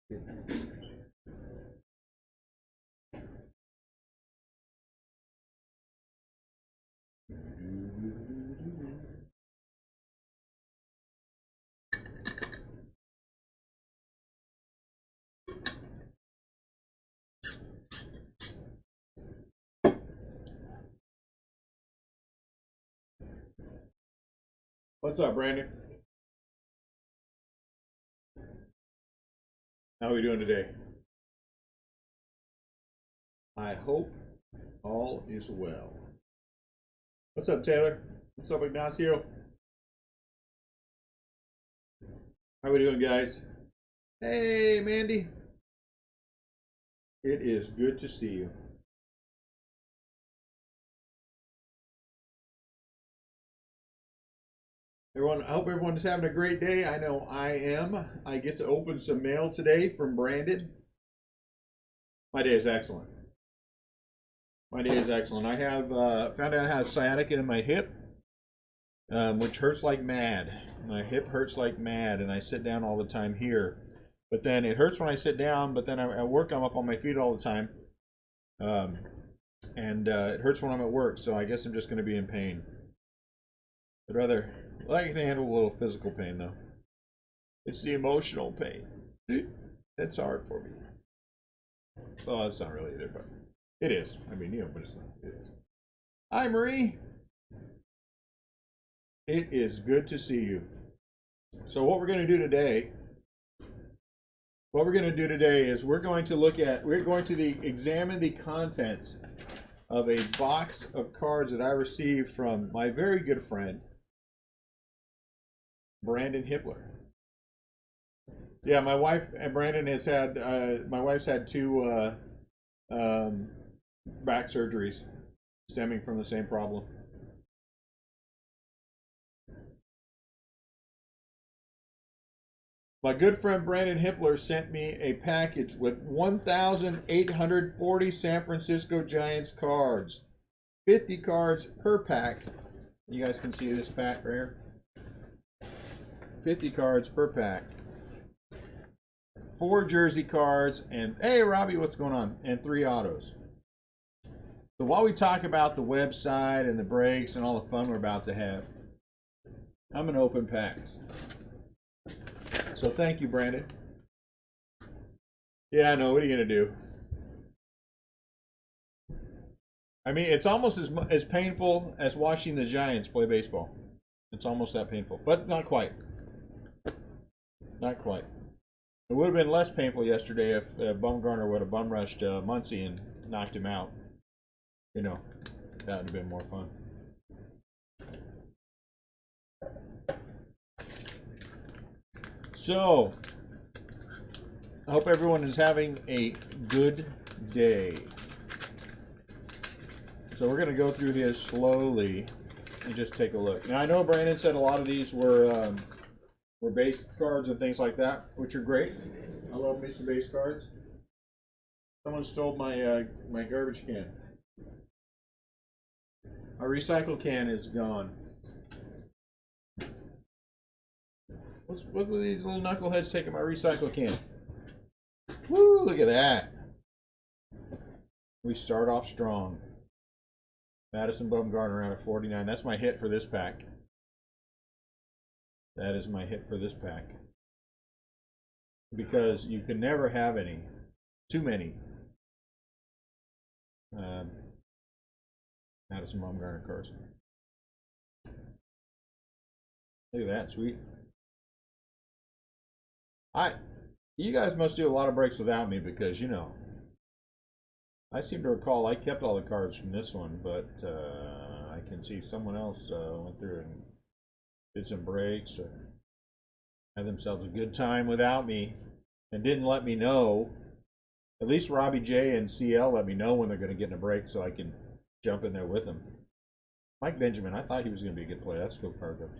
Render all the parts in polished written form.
What's up, Brandon? How are we doing today? I hope all is well. What's up, Taylor? What's up, Ignacio? How are we doing, guys? Hey, Mandy. It is good to see you. Everyone, I hope everyone is having a great day. I know I am. I get to open some mail today from Brandon. My day is excellent. My day is excellent. I have found out I have sciatica in my hip, which hurts like mad. My hip hurts like mad, and I sit down all the time here. But then it hurts when I sit down, but then at work I'm up on my feet all the time. It hurts when I'm at work, so I guess I'm just going to be in pain. I'd rather, I can handle a little physical pain, though. It's the emotional pain. That's hard for me. Well, that's not really either, but it is. I mean, but it's not. It is. Hi, Marie. It is good to see you. So what we're going to do today, is we're going to examine the contents of a box of cards that I received from my very good friend, Brandon Hippler. Yeah, my wife and Brandon has had, my wife's had 2 back surgeries stemming from the same problem. My good friend Brandon Hippler sent me a package with 1,840 San Francisco Giants cards. 50 cards per pack. You guys can see this pack right here. 50 cards per pack. 4 jersey cards, and hey Robbie, what's going on? And 3 autos. So while we talk about the website and the breaks and all the fun we're about to have, I'm going to open packs. So thank you, Brandon. Yeah, I know. What are you going to do? I mean, it's almost as painful as watching the Giants play baseball. It's almost that painful, but not quite. Not quite. It would have been less painful yesterday if Bumgarner would have bum rushed Muncy and knocked him out. You know, that would have been more fun. So, I hope everyone is having a good day. So we're going to go through this slowly and just take a look. Now I know Brandon said a lot of these were base cards and things like that, which are great. I love me some base cards. Someone stole my my garbage can. Our recycle can is gone. Look at these little knuckleheads taking my recycle can. Woo, look at that. We start off strong. Madison Bumgarner out of 49. That's my hit for this pack. That is my hit for this pack. Because you can never have too many Madison Bumgarner cards. Look at that, sweet. You guys must do a lot of breaks without me because, you know, I seem to recall I kept all the cards from this one, but I can see someone else went through and did some breaks or had themselves a good time without me and didn't let me know. At least Robbie J and CL let me know when they're going to get in a break so I can jump in there with them. Mike Benjamin, I thought he was going to be a good player. That's a good card, though.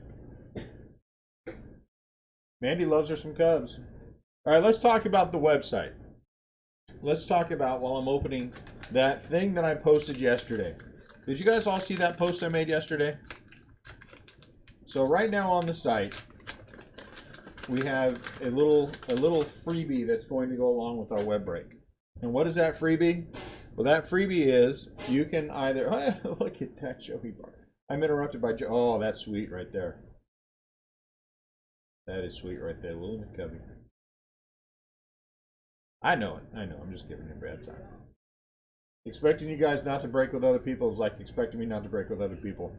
Mandy loves her some Cubs. All right, let's talk about the website. Let's talk about, while I'm opening, that thing that I posted yesterday. Did you guys all see that post I made yesterday? So right now on the site, we have a little freebie that's going to go along with our web break. And what is that freebie? Well, that freebie is you can either look at that Joey bar. I'm interrupted by Joe. Oh, that's sweet right there. That is sweet right there, Willie McCovey. I know it. I know. I'm just giving you a bad time. Expecting you guys not to break with other people is like expecting me not to break with other people.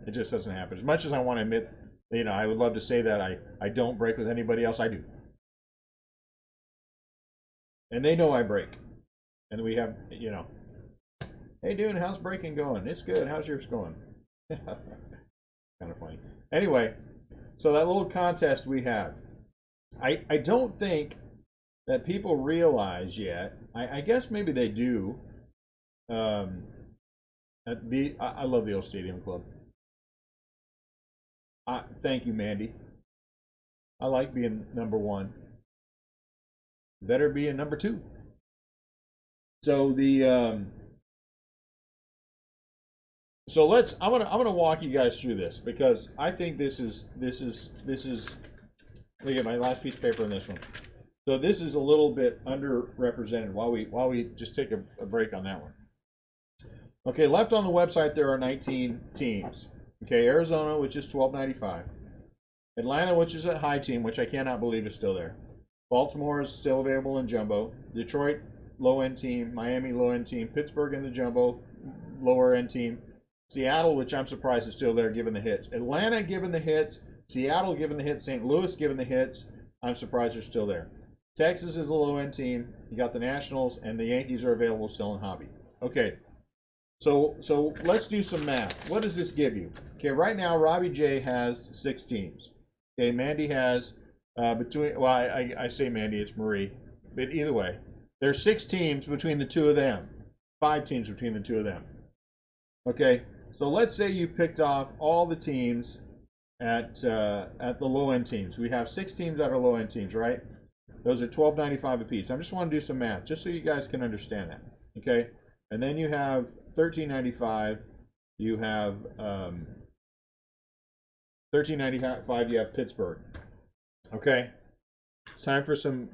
It just doesn't happen. As much as I want to admit, you know, I would love to say that I don't break with anybody else. I do. And they know I break. And we have, you know, hey, dude, how's breaking going? It's good. How's yours going? Kind of funny. Anyway, so that little contest we have. I don't think that people realize yet. I guess maybe they do. I love the old Stadium Club. Thank you, Mandy. I like being number one. Better be a number two. So the so let's I'm gonna walk you guys through this because I think this is look at my last piece of paper in this one. So this is a little bit underrepresented while we just take a break on that one. Okay, left on the website there are 19 teams. Okay, Arizona, which is $12.95. Atlanta, which is a high team, which I cannot believe is still there. Baltimore is still available in jumbo. Detroit, low-end team. Miami, low-end team. Pittsburgh in the jumbo, lower-end team. Seattle, which I'm surprised is still there given the hits. Atlanta given the hits. Seattle given the hits. St. Louis given the hits. I'm surprised they're still there. Texas is a low-end team. You got the Nationals, and the Yankees are available still in hobby. Okay, so let's do some math. What does this give you? Okay, right now Robbie J has 6 teams. Okay, Mandy has I say Mandy, it's Marie, but either way, there's 6 teams between the two of them. 5 teams between the two of them. Okay, so let's say you picked off all the teams at the low-end teams. We have 6 teams that are low-end teams, right? Those are $12.95 a piece. I just want to do some math, just so you guys can understand that. Okay, and then you have $13.95. You have $13.95. You have Pittsburgh. Okay, it's time for some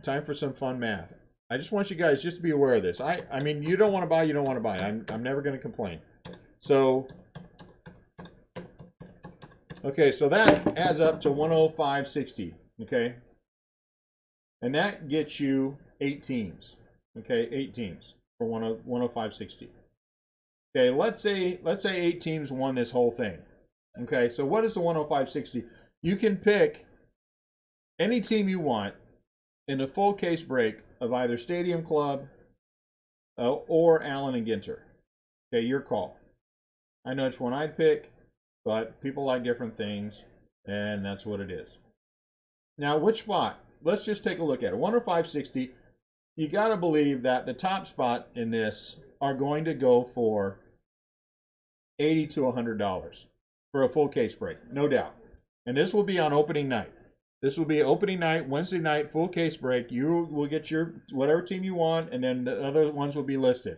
fun math. I just want you guys just to be aware of this. I mean, you don't want to buy, you don't want to buy. I'm never going to complain. So, okay, so that adds up to 105.60. Okay, and that gets you 8 teams. Okay, 8 teams for 105.60. Okay, let's say 8 teams won this whole thing. Okay, so what is the 105.60? You can pick any team you want in a full case break of either Stadium Club or Allen and Ginter. Okay, your call. I know which one I'd pick, but people like different things, and that's what it is. Now, which spot? Let's just take a look at it. 105.60. You got to believe that the top spot in this are going to go for $80 to $100 for a full case break, no doubt. And this will be on opening night. This will be opening night, Wednesday night, full case break. You will get your whatever team you want, and then the other ones will be listed.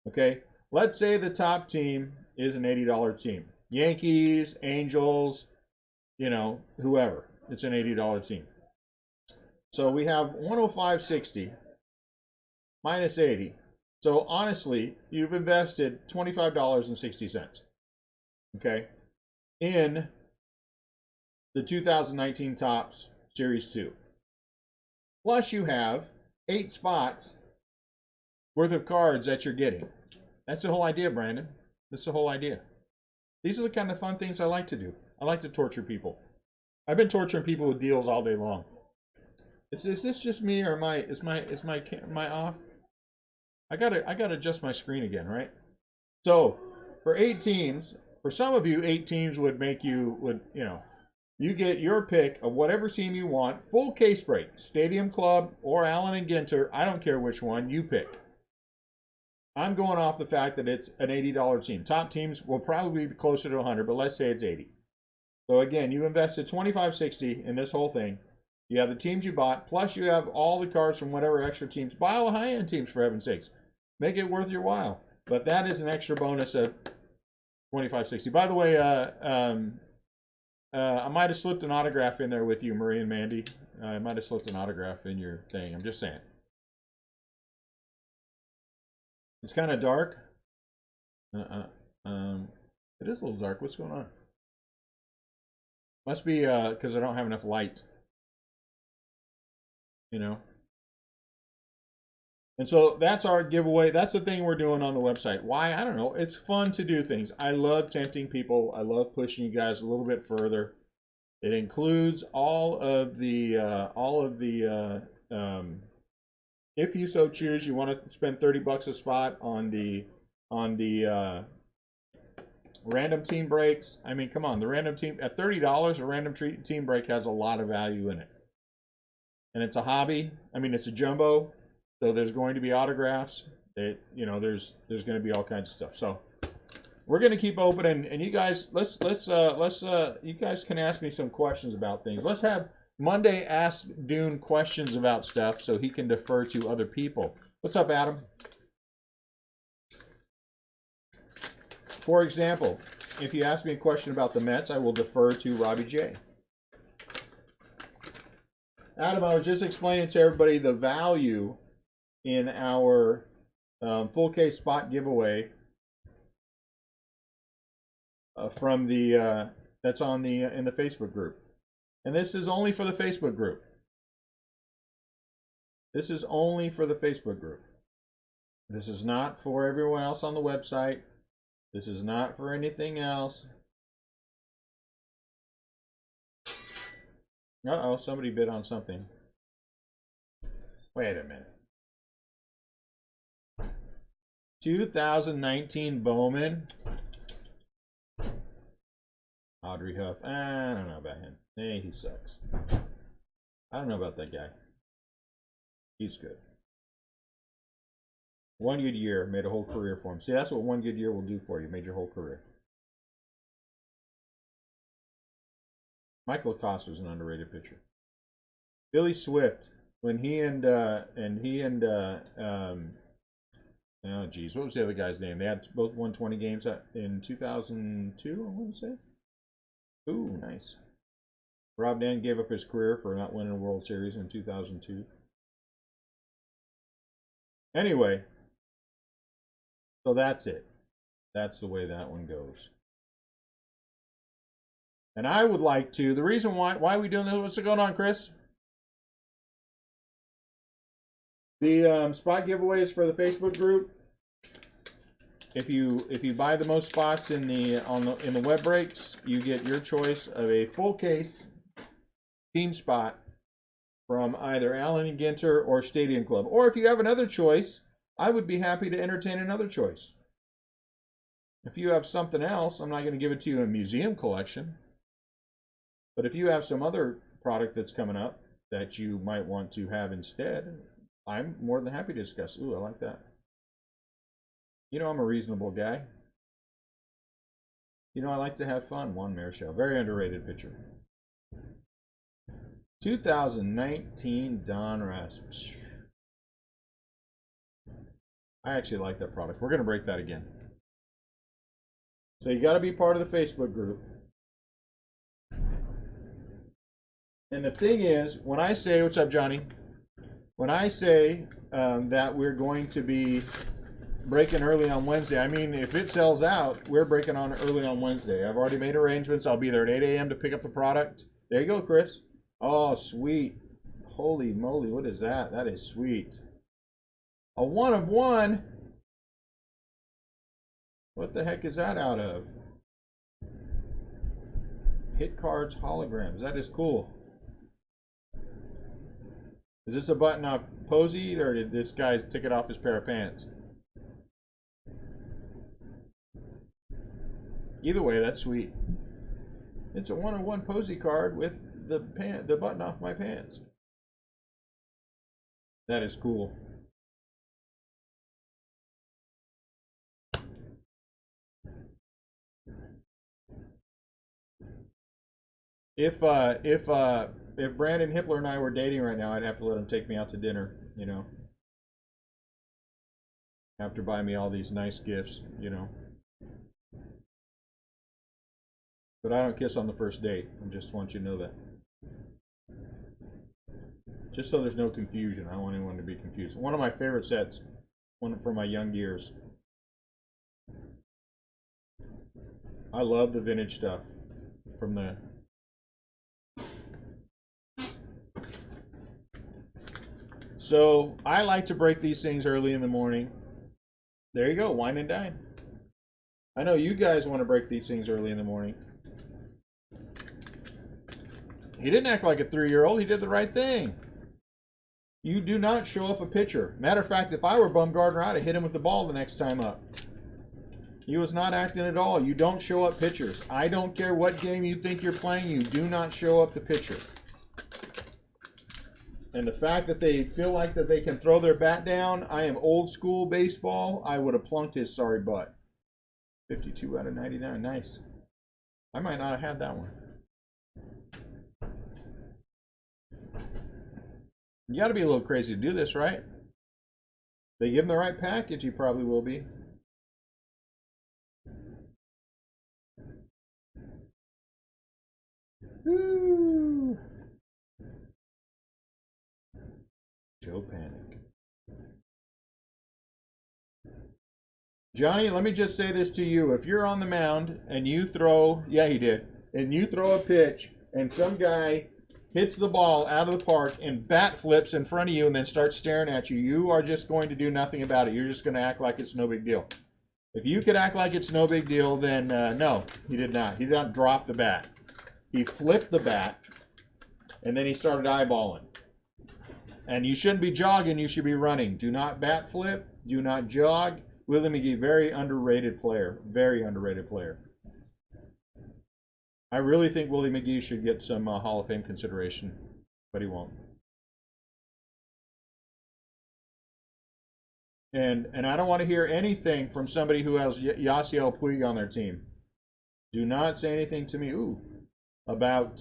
Okay? Let's say the top team is an $80 team. Yankees, Angels, you know, whoever. It's an $80 team. So we have 105.60 minus 80. So honestly, you've invested $25.60. Okay? In the 2019 Topps Series 2. Plus you have 8 spots worth of cards that you're getting. That's the whole idea, Brandon. That's the whole idea. These are the kind of fun things I like to do. I like to torture people. I've been torturing people with deals all day long. Is this just me, or is my off? I gotta adjust my screen again, right? So for 8 teams, for some of you, 8 teams would make you you get your pick of whatever team you want, full case break, Stadium Club or Allen and Ginter. I don't care which one you pick. I'm going off the fact that it's an $80 team. Top teams will probably be closer to 100, but let's say it's 80. So again, you invested $25.60 in this whole thing. You have the teams you bought, plus you have all the cards from whatever extra teams. Buy all the high-end teams, for heaven's sakes. Make it worth your while. But that is an extra bonus of $25.60. By the way, I might have slipped an autograph in there with you, Marie and Mandy. I might have slipped an autograph in your thing. I'm just saying. It's kind of dark. It is a little dark. What's going on? Must be because I don't have enough light. You know. And so that's our giveaway. That's the thing we're doing on the website. Why? I don't know. It's fun to do things. I love tempting people. I love pushing you guys a little bit further. It includes all of the if you so choose, you want to spend $30 a spot on the random team breaks. I mean, come on, the random team at $30, a random team break has a lot of value in it, and it's a hobby. I mean, it's a jumbo. So there's going to be autographs. There's going to be all kinds of stuff. So we're going to keep open, and you guys, you guys can ask me some questions about things. Let's have Monday ask Dune questions about stuff so he can defer to other people. What's up, Adam? For example, if you ask me a question about the Mets, I will defer to Robbie J. Adam, I was just explaining to everybody the value in our full case spot giveaway from the that's on the in the Facebook group, and this is only for the Facebook group. This is only for the Facebook group. This is not for everyone else on the website. This is not for anything else. Uh-oh, somebody bid on something. Wait a minute. 2019 Bowman. Audrey Huff. I don't know about him. Hey, he sucks. I don't know about that guy. He's good. One good year made a whole career for him. See, that's what one good year will do for you. Made your whole career. Michael Acosta was an underrated pitcher. Billy Swift, when he and oh geez, what was the other guy's name? They had both won 20 games in 2002, I want to say. Ooh, nice. Rob Dan gave up his career for not winning a World Series in 2002. Anyway, so that's it. That's the way that one goes. And I would like to, the reason why are we doing this? What's going on, Chris? The spot giveaways for the Facebook group. If you buy the most spots in the web breaks, you get your choice of a full case team spot from either Allen and Ginter or Stadium Club. Or if you have another choice, I would be happy to entertain another choice. If you have something else, I'm not going to give it to you in a museum collection. But if you have some other product that's coming up that you might want to have instead, I'm more than happy to discuss. Ooh, I like that. You know, I'm a reasonable guy. You know, I like to have fun. Juan Marichal, very underrated pitcher. 2019 Donruss. I actually like that product. We're going to break that again. So you got to be part of the Facebook group. And the thing is, when I say, what's up, Johnny? When I say that we're going to be breaking early on Wednesday, I mean, if it sells out, we're breaking on early on Wednesday. I've already made arrangements. I'll be there at 8 a.m. to pick up the product. There you go, Chris. Oh, sweet. Holy moly, what is that? That is sweet. A 1 of 1. What the heck is that out of? Hit cards holograms. That is cool. Is this a button up Posey, or did this guy take it off his pair of pants? Either way, that's sweet. It's a 1 of 1 Posey card with the button off my pants. That is cool. If Brandon Hippler and I were dating right now, I'd have to let him take me out to dinner, you know. Have to buy me all these nice gifts, you know. But I don't kiss on the first date. I just want you to know that. Just so there's no confusion. I don't want anyone to be confused. One of my favorite sets, one from my young years. I love the vintage stuff from the... So I like to break these things early in the morning. There you go, wine and dine. I know you guys want to break these things early in the morning. He didn't act like a 3-year-old. He did the right thing. You do not show up a pitcher. Matter of fact, if I were Bumgardner, I'd have hit him with the ball the next time up. He was not acting at all. You don't show up pitchers. I don't care what game you think you're playing. You do not show up the pitcher. And the fact that they feel like that they can throw their bat down, I am old school baseball. I would have plunked his sorry butt. 52 out of 99. Nice. I might not have had that one. You got to be a little crazy to do this, right? They give him the right package, he probably will be. Woo! Joe Panic. Johnny, let me just say this to you. If you're on the mound and you throw, yeah, he did, and you throw a pitch and some guy hits the ball out of the park and bat flips in front of you and then starts staring at you, you are just going to do nothing about it. You're just going to act like it's no big deal. If you could act like it's no big deal, then no, he did not. He did not drop the bat. He flipped the bat, and then he started eyeballing. And you shouldn't be jogging, you should be running. Do not bat flip, do not jog. Willie McGee, very underrated player. Very underrated player. I really think Willie McGee should get some Hall of Fame consideration, but he won't. And I don't want to hear anything from somebody who has Yasiel Puig on their team. Do not say anything to me about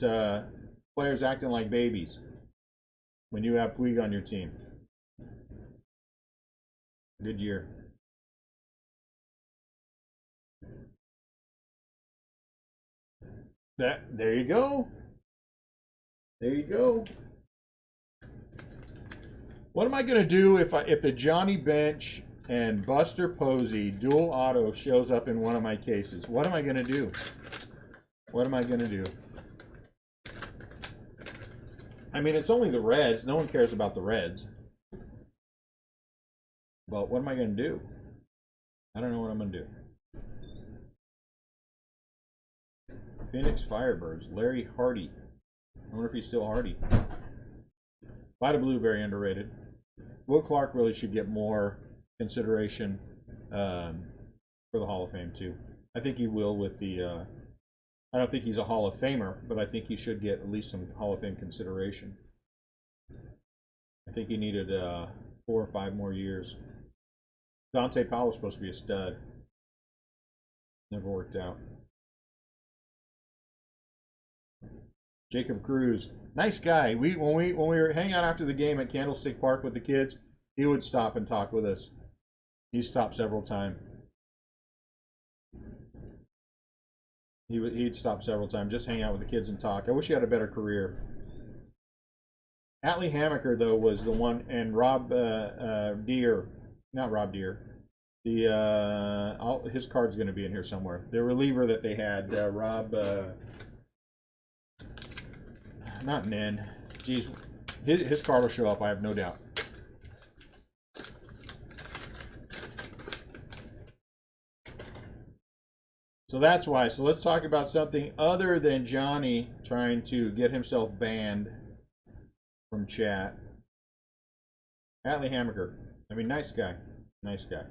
players acting like babies when you have Puig on your team. Good year. There you go. There you go. What am I going to do if the Johnny Bench and Buster Posey dual auto shows up in one of my cases? What am I going to do? What am I going to do? I mean, it's only the Reds. No one cares about the Reds. But what am I going to do? I don't know what I'm going to do. Phoenix Firebirds, Larry Hardy. I wonder if he's still Hardy. Vita Blue, very underrated. Will Clark really should get more consideration for the Hall of Fame too. I think he will with the. I don't think he's a Hall of Famer, but I think he should get at least some Hall of Fame consideration. I think he needed 4 or 5 more years. Dante Powell was supposed to be a stud. Never worked out. Jacob Cruz, nice guy. When we were hanging out after the game at Candlestick Park with the kids, he would stop and talk with us. He stopped several times. He'd stop several times, just hang out with the kids and talk. I wish he had a better career. Atlee Hammaker, though, was the one, and Rob Deere, not Rob Deere. His card's going to be in here somewhere. The reliever that they had, Rob. Not Nen. Jeez, his card will show up, I have no doubt. So that's why. So let's talk about something other than Johnny trying to get himself banned from chat. Atlee Hammaker. I mean, nice guy. Nice guy.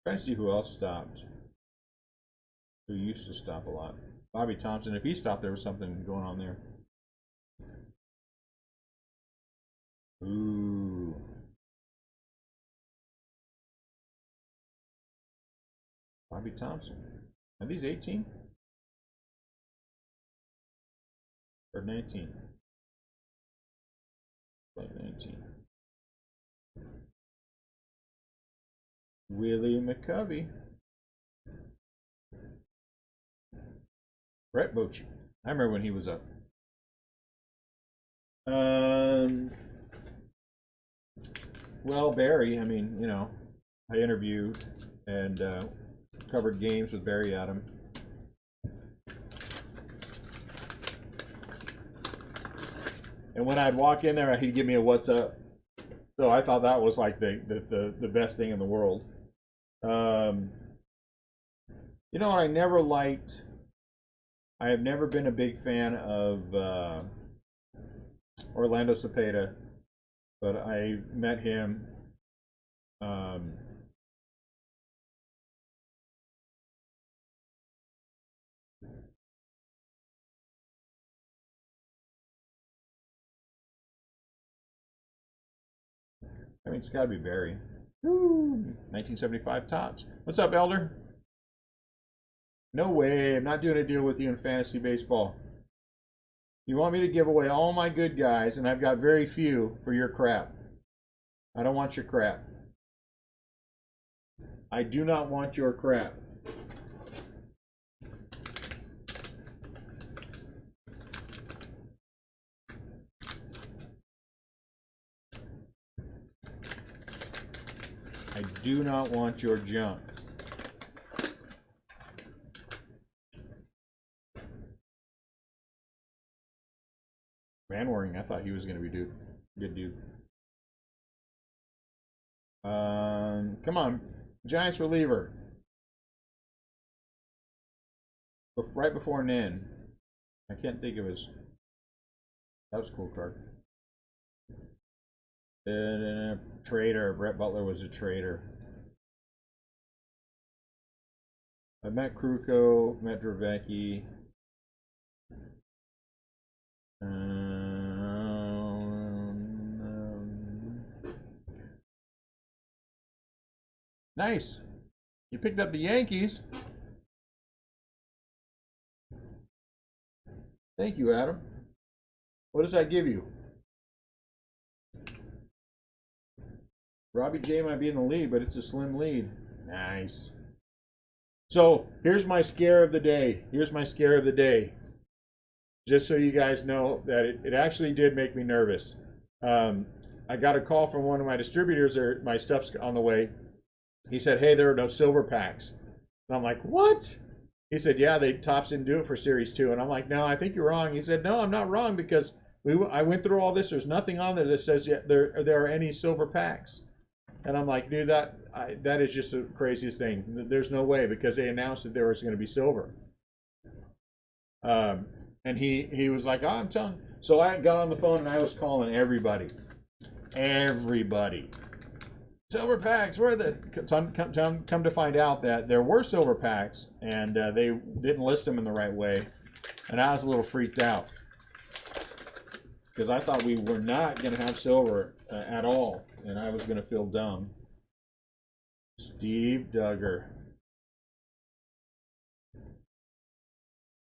Trying to see who else stopped. Who used to stop a lot. Bobby Thompson. If he stopped, there was something going on there. Ooh. Bobby Thompson. Are these 18? Or 19? Like 19. Willie McCovey. Brett Bochy. I remember when he was up. Um, well, Barry, I mean, you know, I interviewed and covered games with Barry Adam. And when I'd walk in there, he'd give me a "What's up?" So I thought that was like the best thing in the world. You know what I never liked? I have never been a big fan of Orlando Cepeda, but I met him. I mean, it's got to be Barry. Woo! 1975 tops. What's up, Elder? No way. I'm not doing a deal with you in fantasy baseball. You want me to give away all my good guys, and I've got very few for your crap. I don't want your crap. I do not want your crap. I do not want your junk. Van Worring, I thought he was going to be good dude. Come on, Giants reliever. Right before Nin. I can't think of his. That was a cool card. Trader. Brett Butler was a trader. I met Kruko, met Dravecki. Nice. You picked up the Yankees. Thank you, Adam. What does that give you? Robbie J might be in the lead, but it's a slim lead. Nice. So here's my scare of the day. Here's my scare of the day. Just so you guys know that it actually did make me nervous. I got a call from one of my distributors, or my stuff's on the way. He said, hey, there are no silver packs. And I'm like, what? He said, yeah, Topps didn't do it for Series 2. And I'm like, no, I think you're wrong. He said, no, I'm not wrong, because I went through all this. There's nothing on there that says there are any silver packs. And I'm like, dude, that is just the craziest thing. There's no way, because they announced that there was going to be silver. And he was like, oh, I'm telling you. So I got on the phone and I was calling everybody. Everybody. Silver packs, where are the... Come to find out that there were silver packs, and they didn't list them in the right way. And I was a little freaked out, because I thought we were not going to have silver at all, and I was going to feel dumb. Steve Duggar.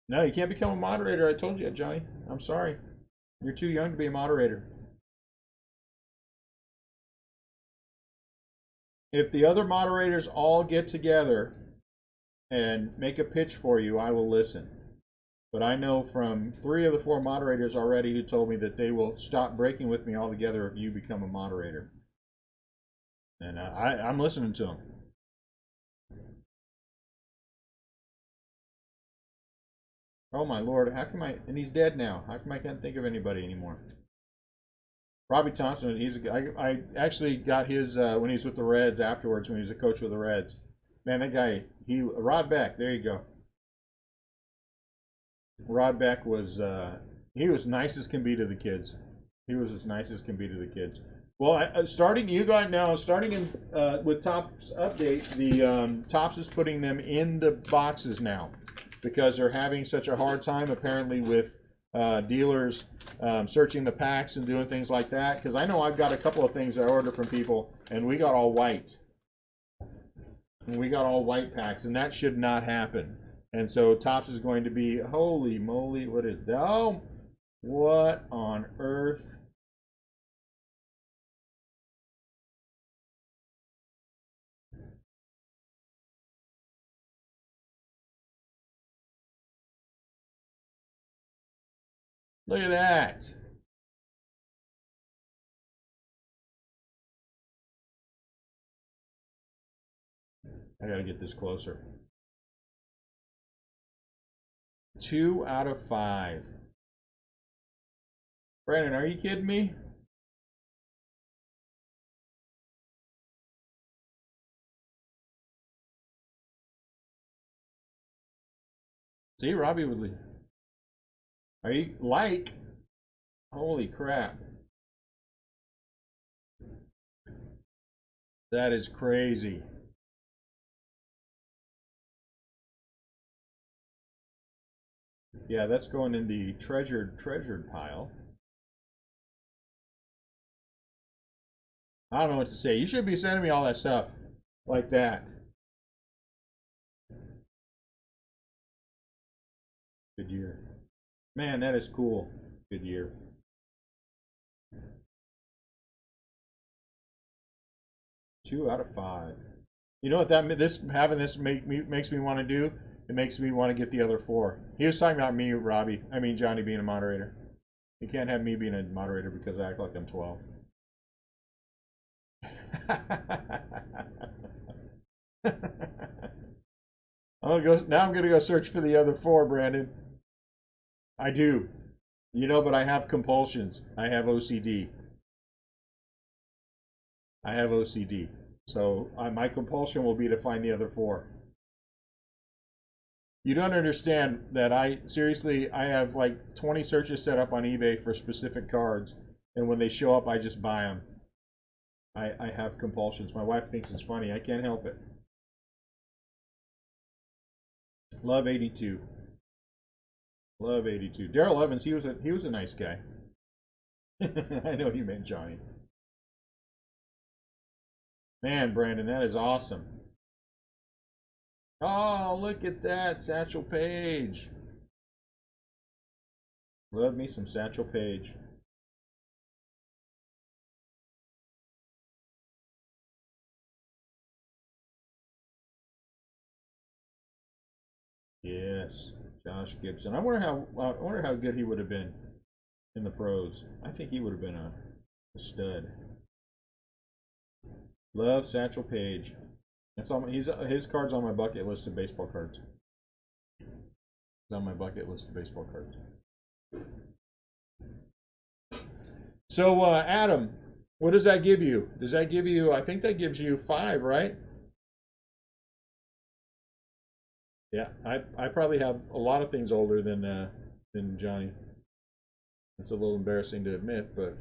No, you can't become a moderator. I told you, Johnny. I'm sorry. You're too young to be a moderator. If the other moderators all get together and make a pitch for you, I will listen. But I know from 3 of the 4 moderators already who told me that they will stop breaking with me altogether if you become a moderator. And I'm listening to them. Oh my Lord, how come and he's dead now. How come I can't think of anybody anymore? Robbie Thompson, I actually got his when he was with the Reds afterwards, when he was a coach with the Reds. Man, that guy, Rod Beck, there you go. Rod Beck was, he was nice as can be to the kids. He was as nice as can be to the kids. Well, starting in with Topps update, the Topps is putting them in the boxes now, because they're having such a hard time apparently with dealers searching the packs and doing things like that. Because I know I've got a couple of things I ordered from people, and we got all white. And we got all white packs, and that should not happen. And so Topps is going to be, holy moly, what is that? Oh, what on earth? Look at that. I gotta get this closer. 2 out of 5. Brandon, are you kidding me? See, Robbie would leave. Are you like? Holy crap. That is crazy. Yeah, that's going in the treasured pile. I don't know what to say. You should be sending me all that stuff like that. Good year. Man, that is cool. Good year. Two out of 5. You know what having this makes me want to do? It makes me want to get the other 4. He was talking about me, Robbie. I mean Johnny being a moderator. You can't have me being a moderator because I act like I'm 12. I'm gonna go search for the other 4, Brandon. I do. You know, but I have compulsions. I have OCD. I have OCD. So my compulsion will be to find the other 4. You don't understand that I have like 20 searches set up on eBay for specific cards, and when they show up, I just buy them. I have compulsions. My wife thinks it's funny. I can't help it. Love 82. Love 82. Daryl Evans, he was a nice guy. I know you meant Johnny. Man, Brandon, that is awesome. Oh, look at that, Satchel Paige. Love me some Satchel Paige. Yes, Josh Gibson. I wonder how good he would have been in the pros. I think he would have been a stud. Love Satchel Paige. That's on his card's on my bucket list of baseball cards. It's on my bucket list of baseball cards. So Adam, what does that give you? Does that give you? I think that gives you 5, right? Yeah, I probably have a lot of things older than Johnny. It's a little embarrassing to admit, but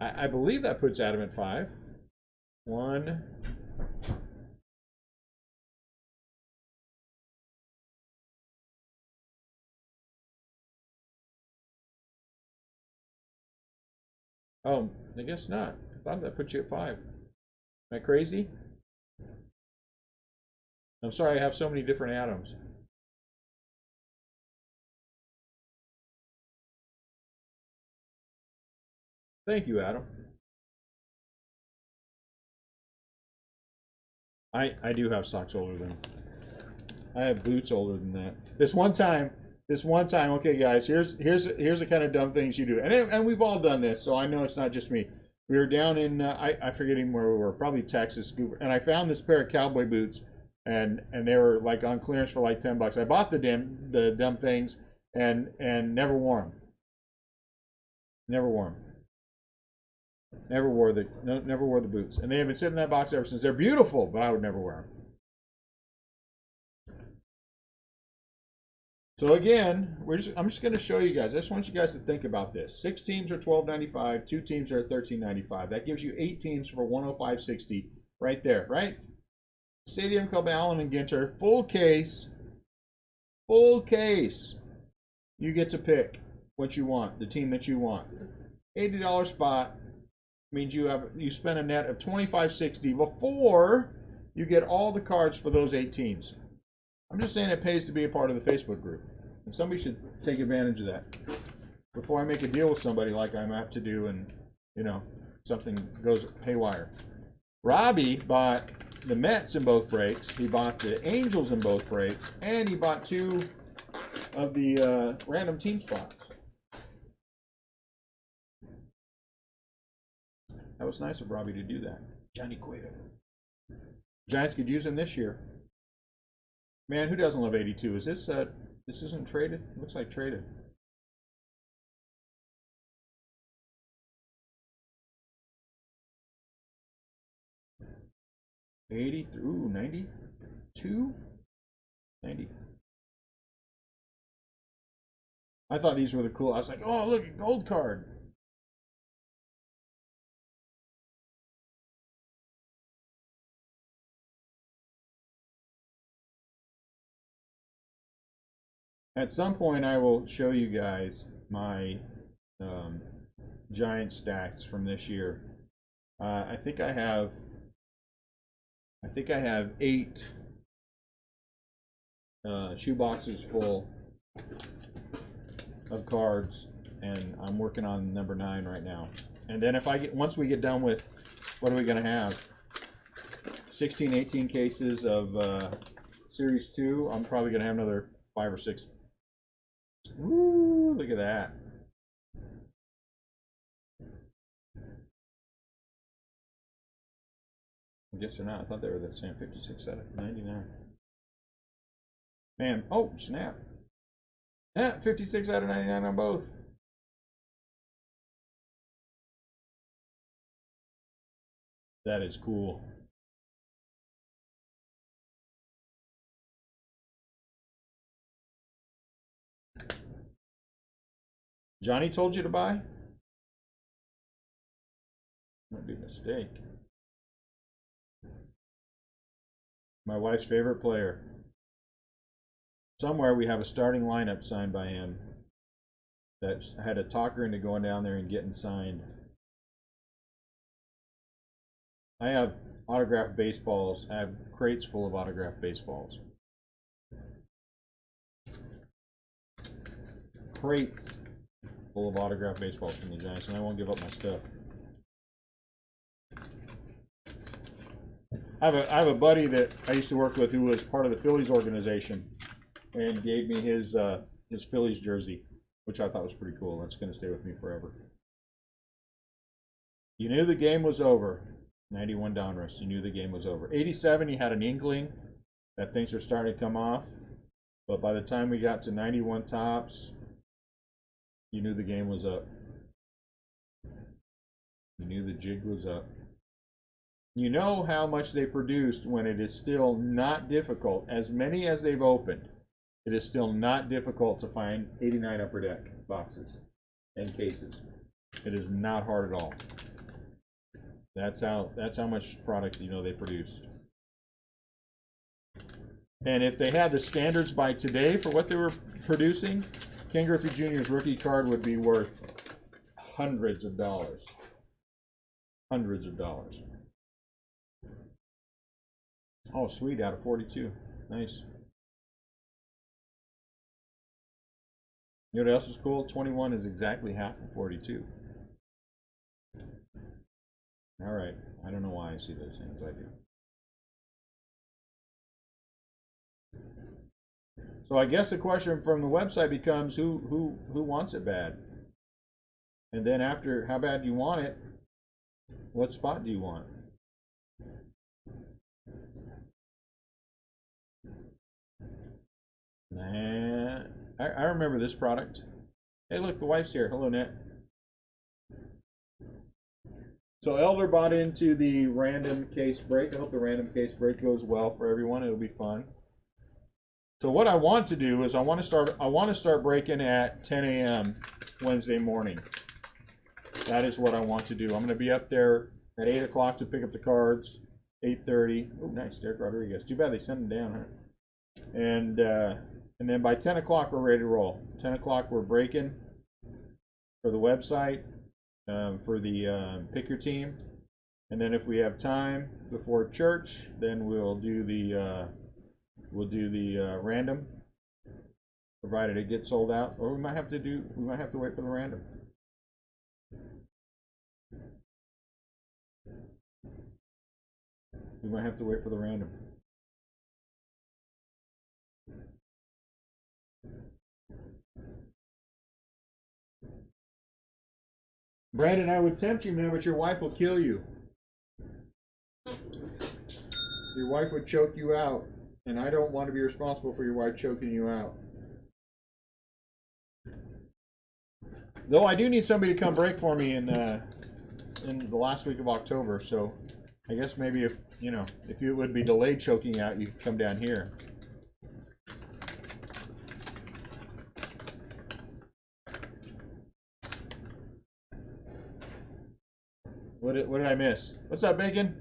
I believe that puts Adam at 5. 1. Oh, I guess not. I thought that put you at 5. Am I crazy? I'm sorry, I have so many different Adams. Thank you, Adam. I do have socks older than. I have boots older than that. This one time, okay, guys. Here's the kind of dumb things you do, and we've all done this, so I know it's not just me. We were down in I forget even where we were, probably Texas, and I found this pair of cowboy boots, and they were like on clearance for like $10. I bought the dumb things and never wore them. Never wore them. Never wore the boots, and they have been sitting in that box ever since. They're beautiful, but I would never wear them. So again, I'm just going to show you guys. I just want you guys to think about this. 6 teams are $12.95. 2 teams are $13.95. That gives you 8 teams for $105.60 right there, right? Stadium Club Allen and Ginter, full case. Full case. You get to pick what you want, the team that you want. $80 spot means you spend a net of $25.60 before you get all the cards for those 8 teams. I'm just saying it pays to be a part of the Facebook group, and somebody should take advantage of that before I make a deal with somebody like I'm apt to do, and something goes haywire. Robbie bought the Mets in both breaks. He bought the Angels in both breaks, and he bought 2 of the random team spots. That was nice of Robbie to do that. Johnny Cueto. Giants could use him this year. Man, who doesn't love 82? Is this this isn't traded? It looks like traded. Ooh, 92? 90. I thought these were the cool. I was like, oh, look, a gold card. At some point, I will show you guys my Giant stacks from this year. I think I have 8 shoe boxes full of cards, and I'm working on number 9 right now. And then once we get done with, what are we going to have? 16, 18 cases of Series 2. I'm probably going to have another 5 or 6. Ooh, look at that. I guess they're not. I thought they were the same. 56 out of 99. Man, oh, snap. Yeah, 56 out of 99 on both. That is cool. Johnny told you to buy? Might be a mistake. My wife's favorite player. Somewhere we have a starting lineup signed by him that had to talk her into going down there and getting signed. I have autographed baseballs. I have crates full of autographed baseballs. Crates full of autographed baseballs from the Giants, and I won't give up my stuff. I have a buddy that I used to work with who was part of the Phillies organization and gave me his Phillies jersey, which I thought was pretty cool. That's going to stay with me forever. You knew the game was over. 91 Donruss. You knew the game was over. 87, you had an inkling that things are starting to come off. But by the time we got to 91 Topps, you knew the game was up. You knew the jig was up. You know how much they produced when it is still not difficult. As many as they've opened, it is still not difficult to find 89 Upper Deck boxes and cases. It is not hard at all. That's how much product you know they produced. And if they had the standards by today for what they were producing, Ken Griffey Jr.'s rookie card would be worth hundreds of dollars. Hundreds of dollars. Oh, sweet, out of 42. Nice. You know what else is cool? 21 is exactly half of 42. All right. I don't know why I see those things. I do. So I guess the question from the website becomes who wants it bad? And then after, how bad do you want it? What spot do you want? Nah, I remember this product. Hey, look, the wife's here. Hello, Net. So Elder bought into the random case break. I hope the random case break goes well for everyone. It'll be fun. So what I want to do is I want to start breaking at 10 a.m. Wednesday morning. That is what I want to do. I'm going to be up there at 8 o'clock to pick up the cards. 8:30. Oh, nice, Derek Rodriguez. Too bad they sent him down, huh? And then by 10 o'clock we're ready to roll. 10 o'clock we're breaking for the website, for the pick your team, and then if we have time before church, then we'll do the random, provided it gets sold out, or we might have to wait for the random. We might have to wait for the random. Brandon, I would tempt you, man, but your wife will kill you. Your wife would choke you out, and I don't want to be responsible for your wife choking you out. Though I do need somebody to come break for me in the last week of October, so I guess maybe if you would be delayed choking out, you could come down here. What did I miss? What's up, Bacon?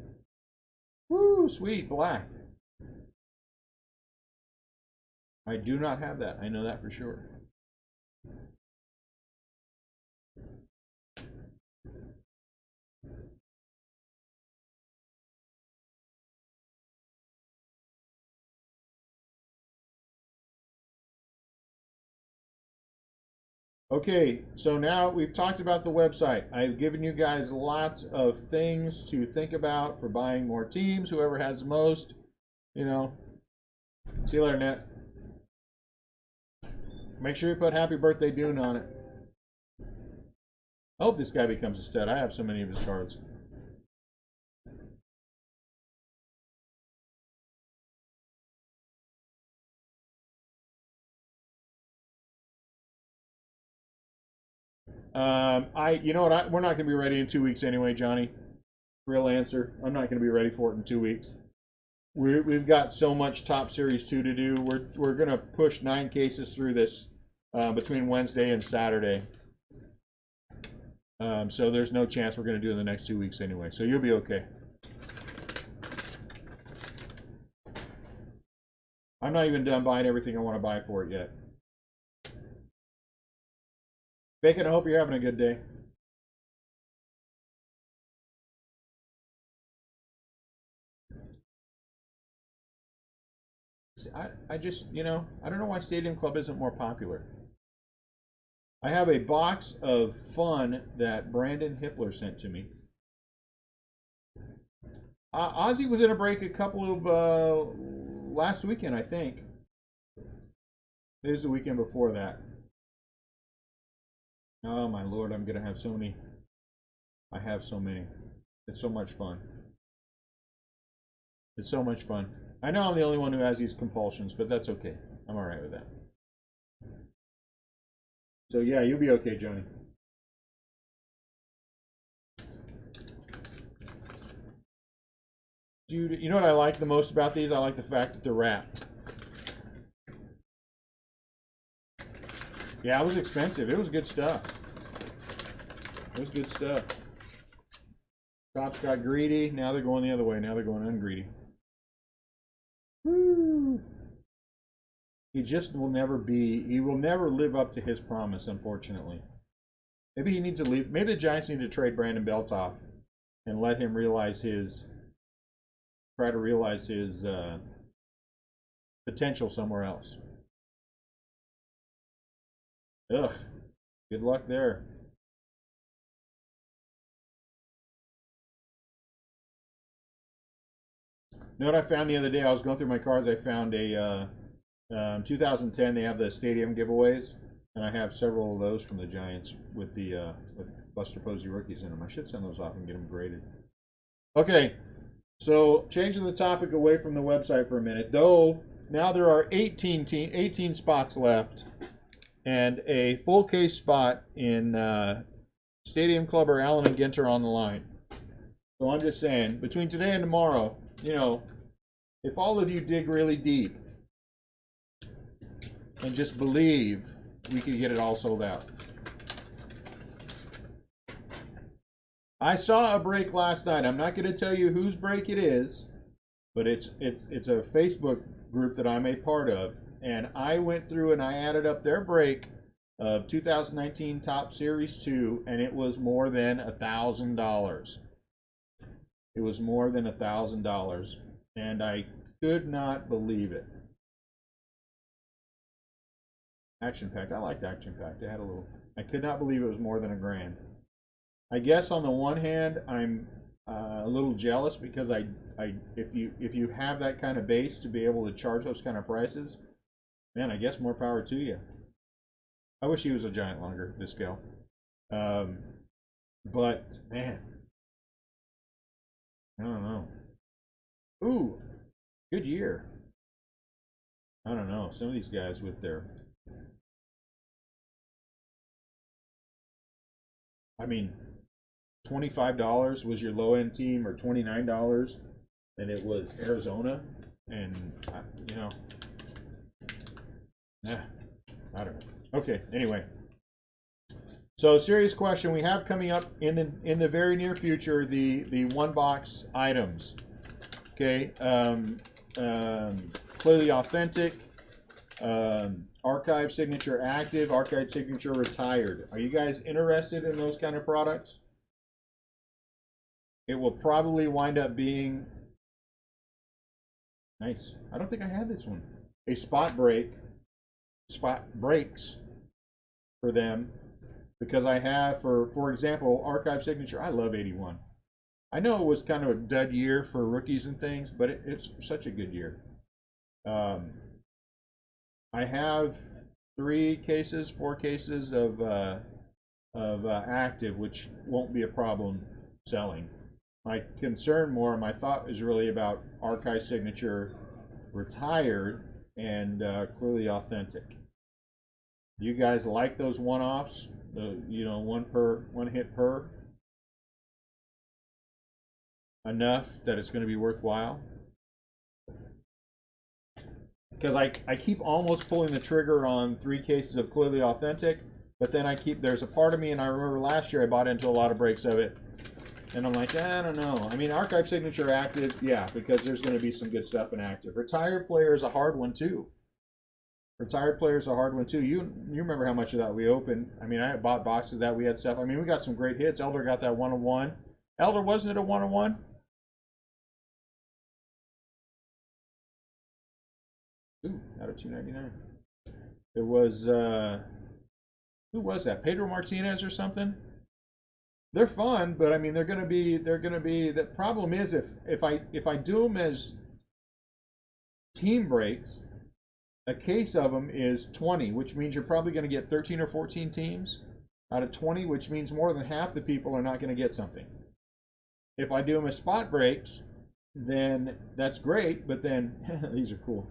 Woo, sweet, black. I do not have that. I know that for sure. Okay, so now we've talked about the website. I've given you guys lots of things to think about for buying more teams. Whoever has the most, See you later, Net. Make sure you put Happy Birthday Dune on it. I hope this guy becomes a stud. I have so many of his cards. You know what? We're not going to be ready in 2 weeks anyway, Johnny. Real answer. I'm not going to be ready for it in 2 weeks. We've got so much Top Series 2 to do. We're going to push 9 cases through this between Wednesday and Saturday. So there's no chance we're going to do it in the next 2 weeks anyway. So you'll be okay. I'm not even done buying everything I want to buy for it yet. Bacon, I hope you're having a good day. I just, I don't know why Stadium Club isn't more popular. I have a box of fun that Brandon Hippler sent to me. Ozzy was in a break a couple of last weekend, I think. It was the weekend before that. Oh my lord, I'm gonna have so many. I have so many. It's so much fun. It's so much fun. I know I'm the only one who has these compulsions, but that's okay. I'm alright with that. So yeah, you'll be okay, Johnny. Dude, you know what I like the most about these? I like the fact that they're wrapped. Yeah, it was expensive. It was good stuff. It was good stuff. Cops got greedy. Now they're going the other way. Now they're going ungreedy. Woo! He just will never be. He will never live up to his promise, unfortunately. Maybe he needs to leave. Maybe the Giants need to trade Brandon Belt off and let him realize his. Try to realize his potential somewhere else. Ugh. Good luck there. You know what I found the other day? I was going through my cards. I found a 2010. They have the stadium giveaways, and I have several of those from the Giants with the with Buster Posey rookies in them. I should send those off and get them graded. Okay, so changing the topic away from the website for a minute. Though now there are 18 spots left, and a full case spot in Stadium Club or Allen and Ginter on the line. So I'm just saying, between today and tomorrow, if all of you dig really deep and just believe, we could get it all sold out. I saw a break last night. I'm not going to tell you whose break it is, but it's a Facebook group that I'm a part of, and I went through and I added up their break of 2019 Top Series 2, and it was more than $1,000. It was more than $1,000, and I could not believe it. Action packed. I liked action packed. It had a little. I could not believe it was more than $1,000. I guess on the one hand, I'm a little jealous because if you have that kind of base to be able to charge those kind of prices, man, I guess more power to you. I wish he was a giant longer, this scale. But man, I don't know. Ooh, good year. I don't know. Some of these guys with their, I mean, $25 was your low end team, or $29, and it was Arizona, and you know, yeah, I don't know. Okay, anyway. So, serious question we have coming up in the very near future, the one box items. Okay, clearly authentic, archive signature active, archive signature retired. Are you guys interested in those kind of products? It will probably wind up being nice. I don't think I had this one. A spot breaks for them, because I have, for example, archive signature. I love 81. I know it was kind of a dud year for rookies and things, but it's such a good year. I have 4 cases of active, which won't be a problem selling. My concern more, my thought is really about archive signature retired and clearly authentic. Do you guys like those one-offs? You know, one hit per, enough that it's going to be worthwhile? Because I keep almost pulling the trigger on 3 cases of clearly authentic, but then there's a part of me, and I remember last year I bought into a lot of breaks of it, and I'm like, I don't know. I mean, archive signature active, yeah, because there's going to be some good stuff in active. Retired player is a hard one too. You remember how much of that we opened? I mean, I bought boxes of that. We had stuff. I mean, we got some great hits. Elder got that 101. Elder, wasn't it a 101? Ooh, out of 299. It was who was that? Pedro Martinez or something? They're fun, but I mean, they're gonna be. The problem is, if I do them as team breaks, a case of them is 20, which means you're probably going to get 13 or 14 teams out of 20, which means more than half the people are not going to get something. If I do them as spot breaks, then that's great, but then these are cool.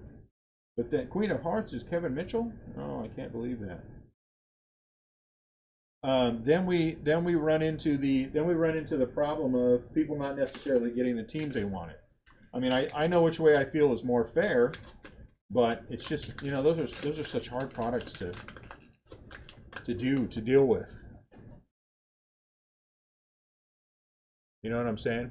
But then Queen of Hearts is Kevin Mitchell? Oh, I can't believe that. Then we run into the problem of people not necessarily getting the teams they wanted. I mean, I know which way I feel is more fair, but it's just, you know, those are such hard products to deal with. You know what I'm saying?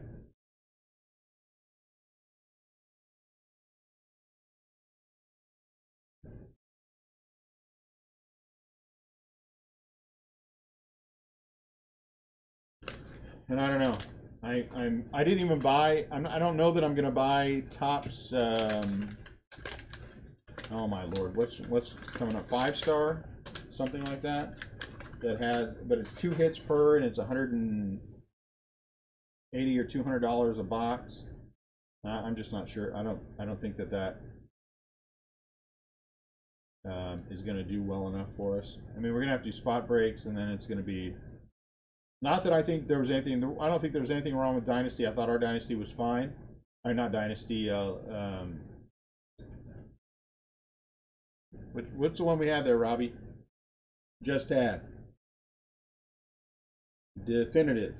And I don't know. I didn't even buy. I don't know that I'm gonna buy Topps. Oh my lord, what's coming up? 5-star, something like that. That has, but it's 2 hits per, and it's $180 or $200 a box. I'm just not sure. I don't think that is going to do well enough for us. I mean, we're going to have to do spot breaks, and then it's going to be. Not that I think there was anything. I don't think there was anything wrong with Dynasty. I thought our Dynasty was fine. Not Dynasty. What's the one we had there, Robbie? Just had. Definitive.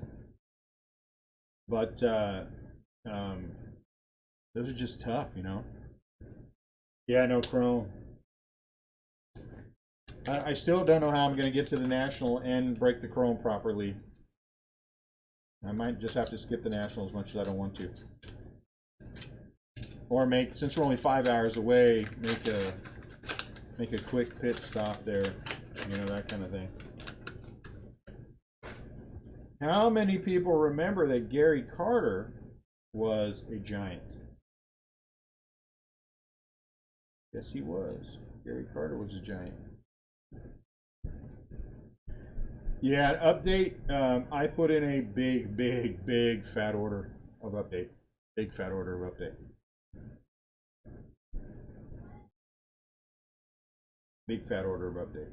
But those are just tough, you know. Yeah, no Chrome. I still don't know how I'm going to get to the National and break the Chrome properly. I might just have to skip the National as much as I don't want to. Or since we're only 5 hours away, make a quick pit stop there. You know, that kind of thing. How many people remember that Gary Carter was a giant? Yes, he was. Gary Carter was a giant. Yeah, update. I put in a big fat order of update. Big fat order of update. Big fat order of update.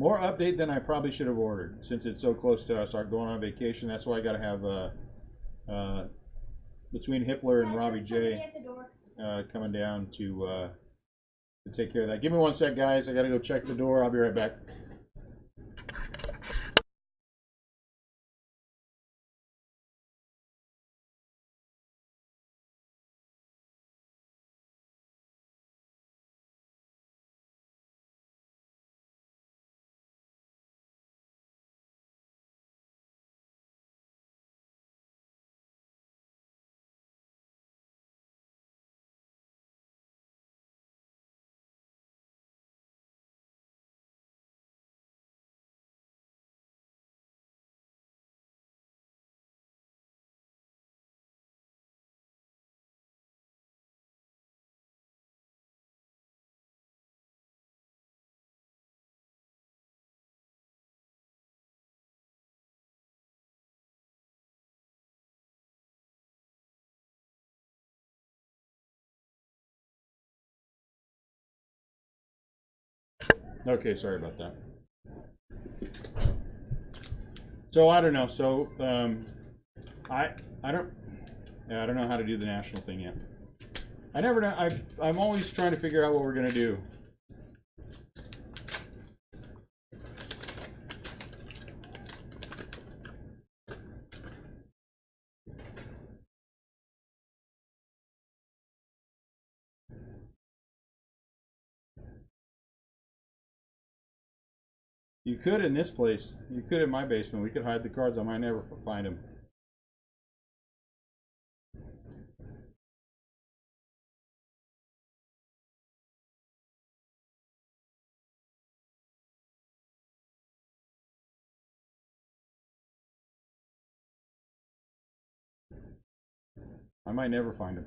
More update than I probably should have ordered since it's so close to us. Our going on vacation. That's why I got to have between Hippler and Robbie J coming down to take care of that. Give me one sec, guys. I got to go check the door. I'll be right back. Okay, sorry about that. So I don't know. So I don't know how to do the national thing yet. I never know. I'm always trying to figure out what we're gonna do. You could in this place. You could in my basement. We could hide the cards. I might never find them. I might never find them.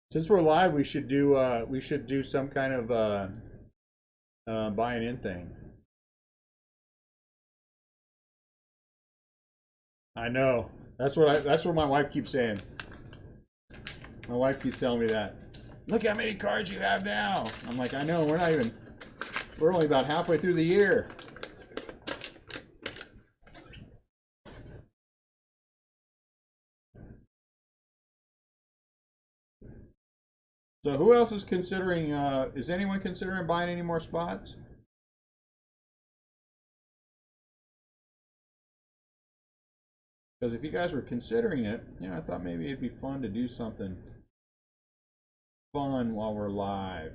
Since we're live, we should do some kind of buying in thing. I know. That's what my wife keeps saying. My wife keeps telling me that. Look how many cards you have now. I'm like, I know. We're only about halfway through the year. So who else is considering? Is anyone considering buying any more spots? Because if you guys were considering it, I thought maybe it'd be fun to do something fun while we're live.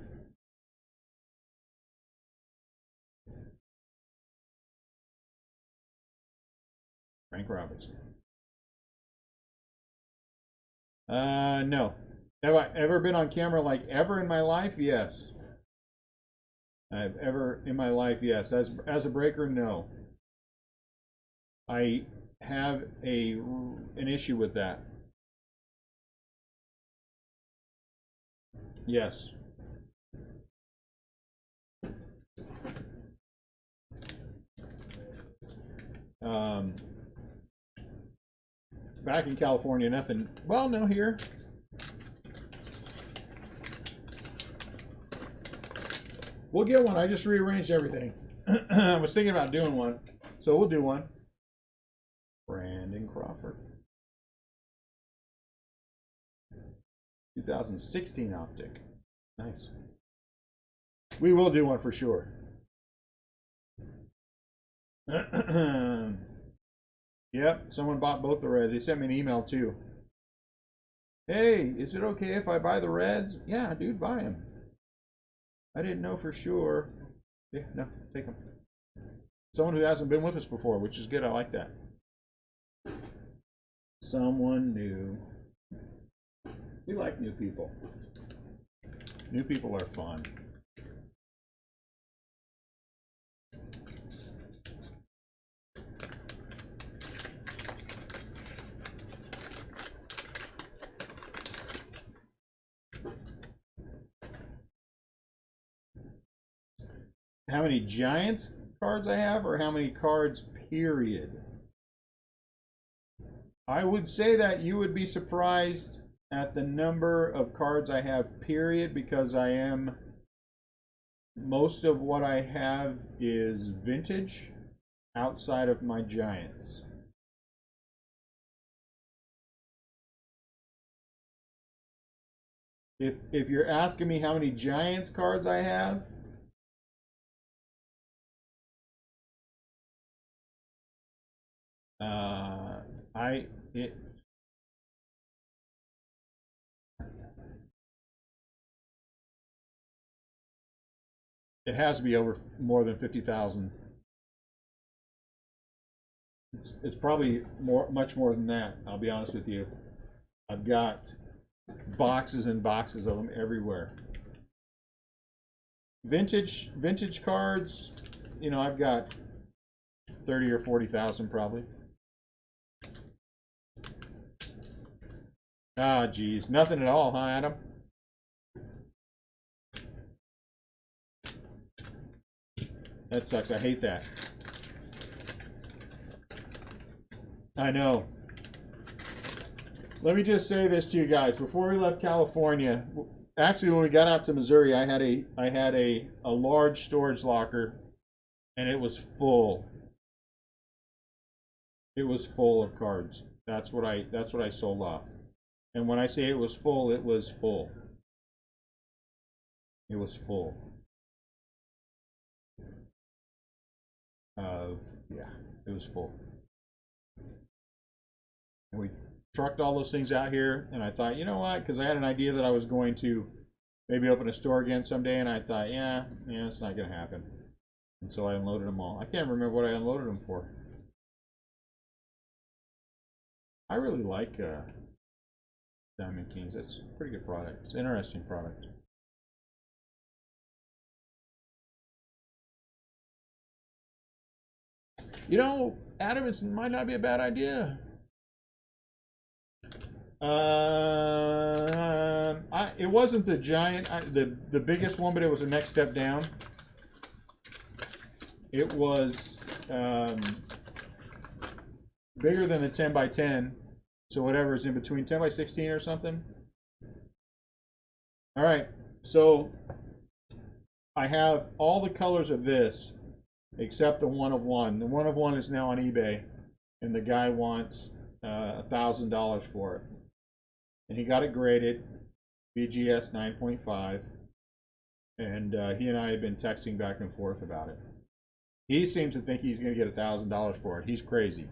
Frank Robinson. No. Have I ever been on camera like ever in my life? Yes. I've ever in my life, yes. As a breaker, no. I have an issue with that. Yes. Back in California, nothing. Well, no, here. We'll get one. I just rearranged everything. I was thinking about doing one, so we'll do one. Brandon Crawford. 2016 optic. Nice. We will do one for sure. Yep, someone bought both the Reds. They sent me an email too. Hey, is it okay if I buy the Reds? Yeah, dude, buy them. I didn't know for sure. Yeah, no, take them. Someone who hasn't been with us before, which is good. I like that. Someone new. We like new people. New people are fun. how many Giants cards I have, or how many cards, period? I would say that you would be surprised at the number of cards I have, period, because most of what I have is vintage outside of my Giants. If you're asking me how many Giants cards I have, it has to be over more than 50,000. It's probably much more than that. I'll be honest with you. I've got boxes and boxes of them everywhere. Vintage cards, you know, I've got 30 or 40,000 probably. Ah, geez, nothing at all, huh, Adam? That sucks. I hate that. I know. Let me just say this to you guys. Before we left California, actually when we got out to Missouri, I had a large storage locker, and it was full. It was full of cards. That's what I sold off. And when I say it was full, it was full. It was full. Yeah, it was full. And we trucked all those things out here, and I thought, you know what? Because I had an idea that I was going to maybe open a store again someday, and I thought, yeah, it's not going to happen. And so I unloaded them all. I can't remember what I unloaded them for. I really like Diamond Kings. It's a pretty good product. It's an interesting product. You know, Adam, it might not be a bad idea. It wasn't the giant, the biggest one, but it was the next step down. It was bigger than the 10 by 10, so whatever is in between, 10 by 16 or something. All right, so I have all the colors of this except the one of one. The one of one is now on eBay, and the guy wants $1,000 for it. And he got it graded, BGS 9.5, and he and I have been texting back and forth about it. He seems to think he's going to get $1,000 for it. He's crazy.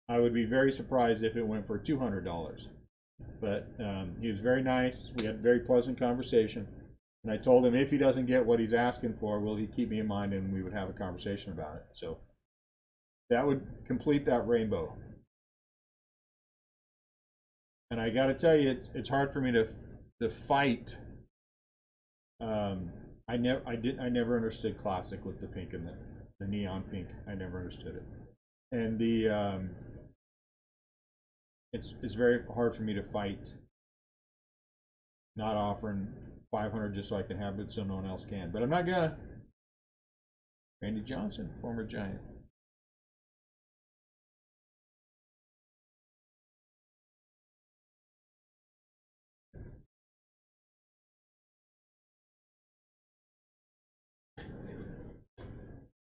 I would be very surprised if it went for $200. But he was very nice. We had a very pleasant conversation. And I told him if he doesn't get what he's asking for, will he keep me in mind, and we would have a conversation about it. So that would complete that rainbow. And I got to tell you, it's hard for me to fight. I never understood classic with the pink and the neon pink. I never understood it. And it's very hard for me to fight not offering 500 just so I can have it so no one else can. But I'm not gonna. Randy Johnson, former Giant.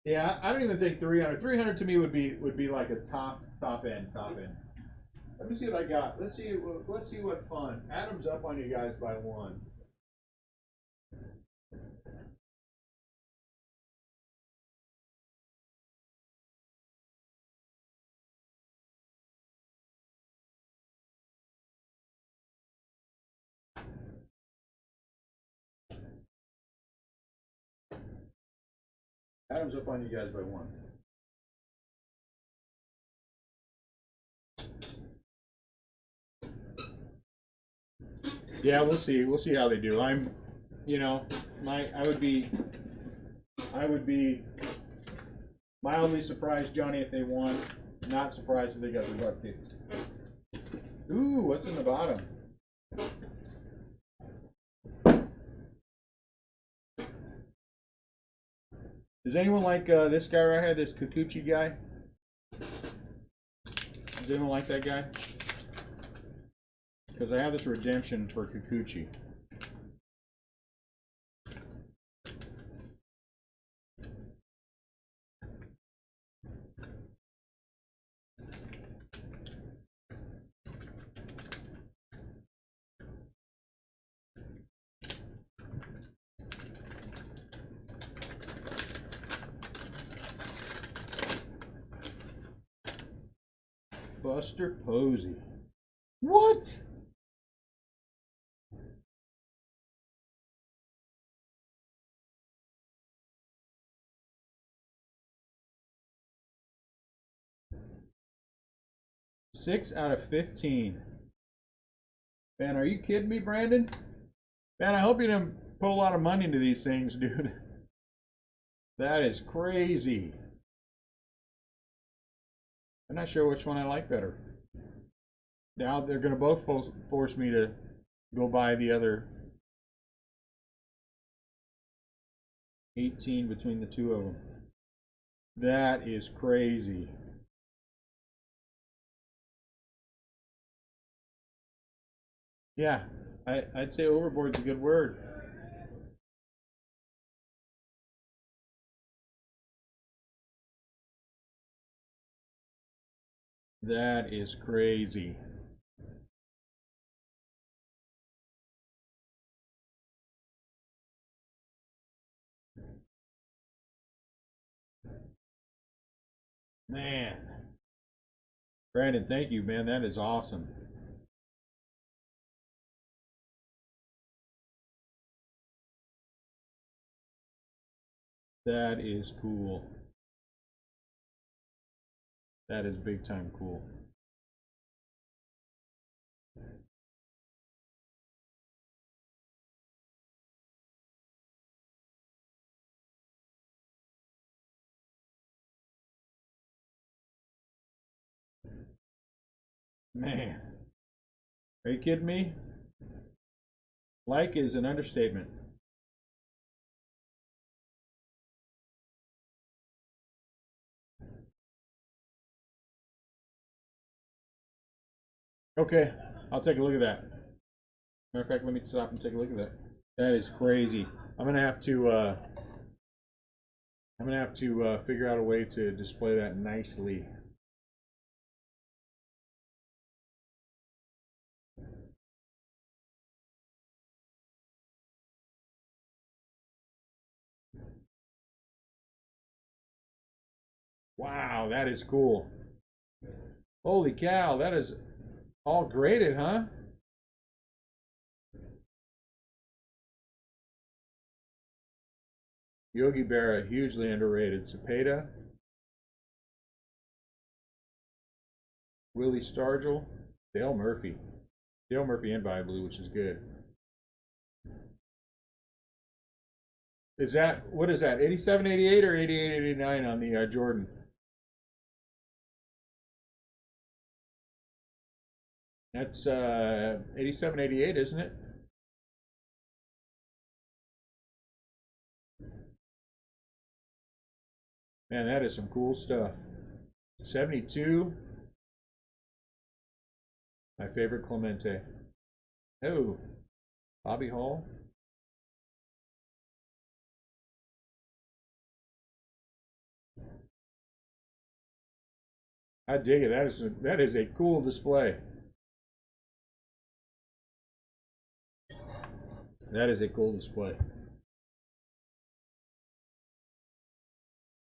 Yeah, I don't even think 300. 300 to me would be like a top end. Let me see what I got. Let's see what fun. Adam's up on you guys by one. Adam's up on you guys by one. Yeah, we'll see. We'll see how they do. I would be mildly surprised, Johnny, if they won. Not surprised if they got their butt kicked. Ooh, what's in the bottom? Does anyone like this guy right here, this Kikuchi guy? Does anyone like that guy? Because I have this redemption for Kikuchi. Buster Posey. What? Six out of 15. Man, are you kidding me, Brandon? Man, I hope you didn't put a lot of money into these things, dude. That is crazy. I'm not sure which one I like better. Now they're going to both force me to go buy the other 18 between the two of them. That is crazy. Yeah, I'd say overboard's a good word. That is crazy. Man. Brandon, thank you, man. That is awesome. That is cool. That is big time cool. Man. Are you kidding me? Like is an understatement. Okay, I'll take a look at that. Matter of fact, let me stop and take a look at that. That is crazy. I'm gonna have to figure out a way to display that nicely. Wow, that is cool. Holy cow, that is all graded, huh? Yogi Berra, hugely underrated. Cepeda, Willie Stargell, Dale Murphy. Dale Murphy and By Blue, which is good. Is that, what is that, 87, 88 or 88, 89 on the Jordan? That's 87, 88, isn't it? Man, that is some cool stuff. 72, my favorite Clemente. Oh, Bobby Hall. I dig it. That is a cool display. That is a cool display.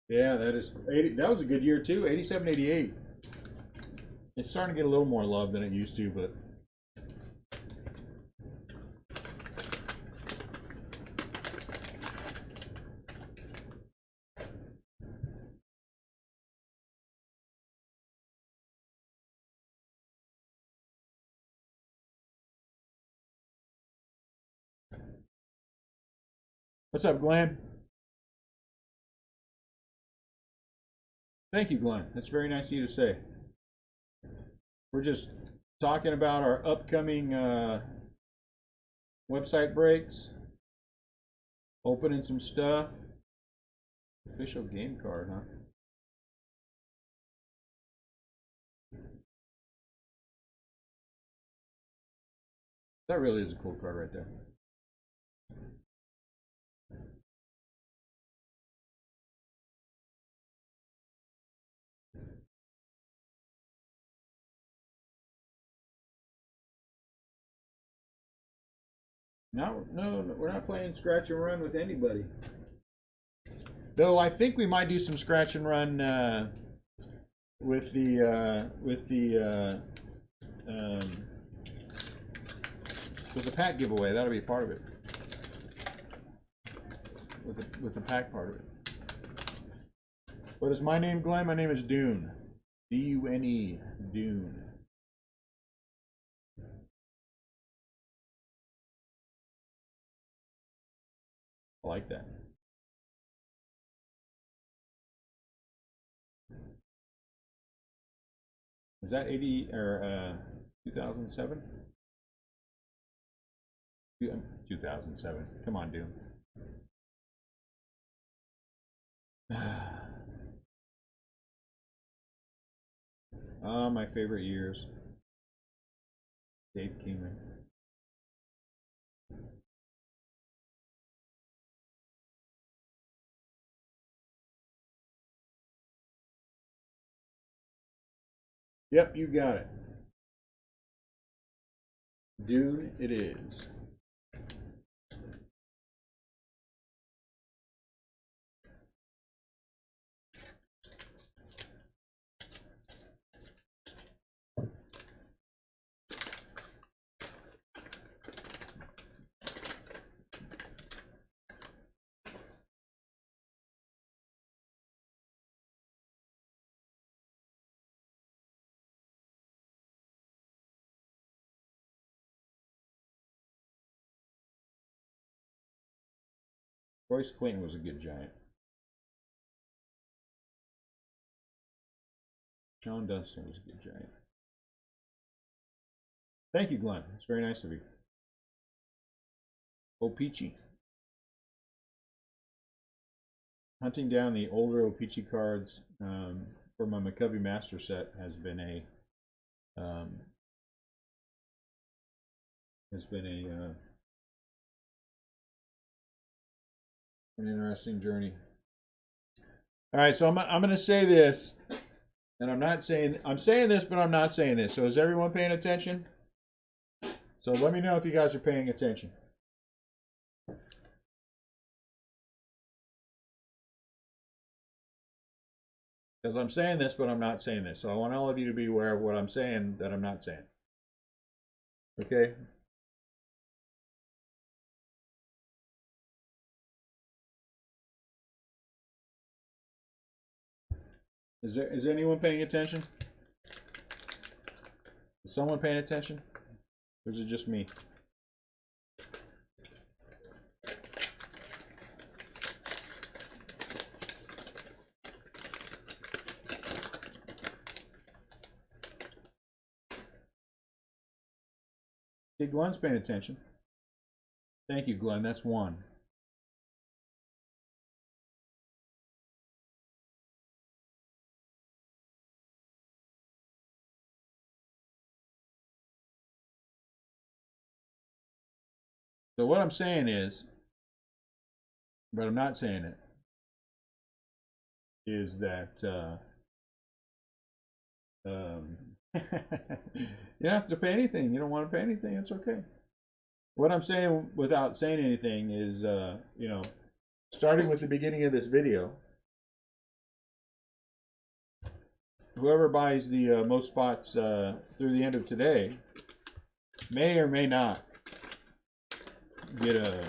Yeah, that is 80. That was a good year too. 87, 88. It's starting to get a little more love than it used to, but what's up, Glenn? Thank you, Glenn. That's very nice of you to say. We're just talking about our upcoming website breaks, opening some stuff. Official game card, huh? That really is a cool card right there. No, we're not playing scratch and run with anybody. Though I think we might do some scratch and run with the pack giveaway. That'll be part of it. With the pack part of it. What is my name, Glenn? My name is Dune. D-U-N-E. Dune. I like that. Is that 80 or 2007? 2007. Come on, Dune. My favorite years. Dave Kingman. Yep, you got it. Dune it is. Royce Clinton was a good Giant. John Dunston was a good Giant. Thank you, Glenn. It's very nice of you. O-Pee-Chee. Hunting down the older O-Pee-Chee cards for my McCovey Master set has been a an interesting journey. All right, so I'm going to say this, and I'm saying this, but I'm not saying this. So is everyone paying attention? So let me know if you guys are paying attention. Because I'm saying this, but I'm not saying this. So I want all of you to be aware of what I'm saying that I'm not saying. Okay? Is anyone paying attention? Is someone paying attention? Or is it just me? Okay, Glenn's paying attention. Thank you, Glenn. That's one. So what I'm saying is, but I'm not saying it, is that you don't have to pay anything. You don't want to pay anything. It's okay. What I'm saying without saying anything is, you know, starting with the beginning of this video, whoever buys the most spots through the end of today may or may not get a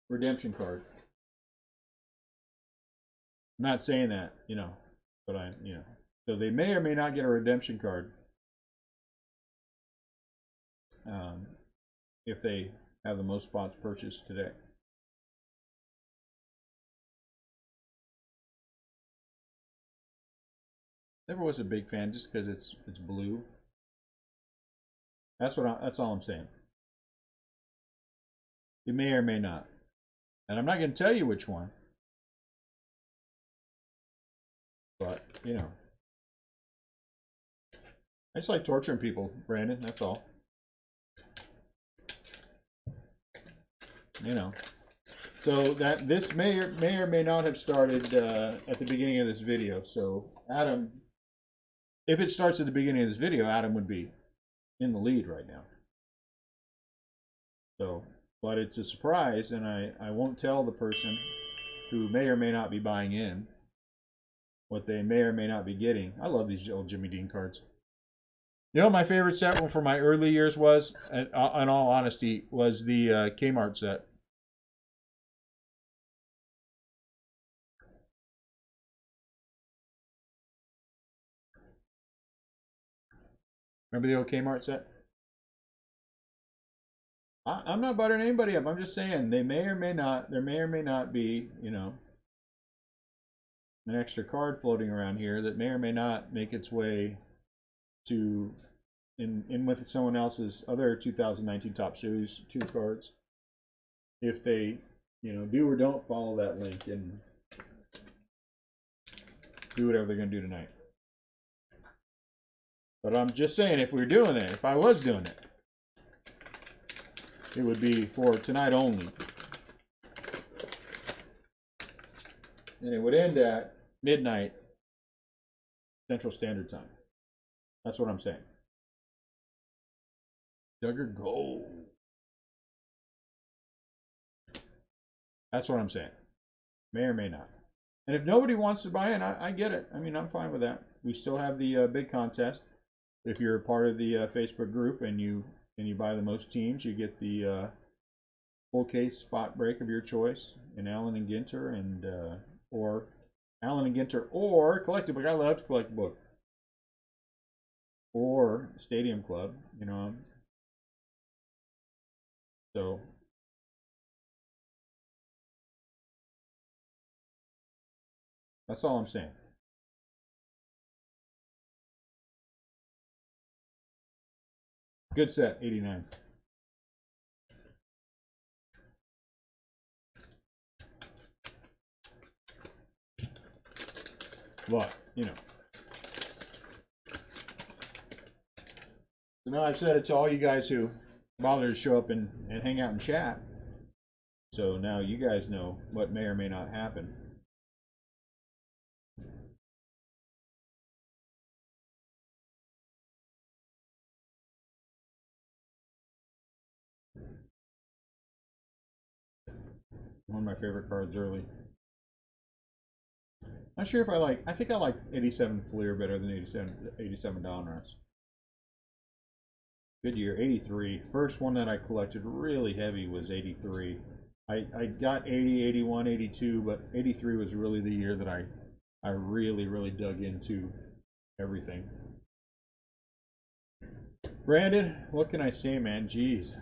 redemption card. I'm not saying that, you know, but you know, so they may or may not get a redemption card if they have the most spots purchased today. Never was a big fan just because it's blue. That's all I'm saying. You may or may not, and I'm not going to tell you which one. you know, I just like torturing people, Brandon. That's all. You know. So that this may or may not have started at the beginning of this video. So Adam, if it starts at the beginning of this video, Adam would be in the lead right now. So, but it's a surprise, and I won't tell the person who may or may not be buying in what they may or may not be getting. I love these old Jimmy Dean cards. You know, my favorite set one from my early years was, in all honesty, was the Kmart set. Remember the old Kmart set? I'm not buttering anybody up. I'm just saying they may or may not, there may or may not be, you know, an extra card floating around here that may or may not make its way to in with someone else's other 2019 Top Series 2 cards. If they, you know, do or don't follow that link and do whatever they're going to do tonight. But I'm just saying, if we're doing it, if I was doing it, it would be for tonight only. And it would end at midnight Central Standard Time. That's what I'm saying. Duggar Gold. That's what I'm saying. May or may not. And if nobody wants to buy in, I get it. I mean, I'm fine with that. We still have the big contest. If you're a part of the Facebook group and you buy the most teams, you get the full case spot break of your choice in Allen and Ginter, and or Allen and Ginter, or collected book. I love to collect a book. Or Stadium Club, you know. So that's all I'm saying. Good set, 89. But, you know. So now I've said it to all you guys who bother to show up and hang out and chat. So now you guys know what may or may not happen. One of my favorite cards early. Not sure if I think I like 87 Fleer better than 87 Donruss. Good year, 83. First one that I collected really heavy was 83. I got 80, 81, 82, but 83 was really the year that I really dug into everything. Brandon, what can I say, man? Jeez.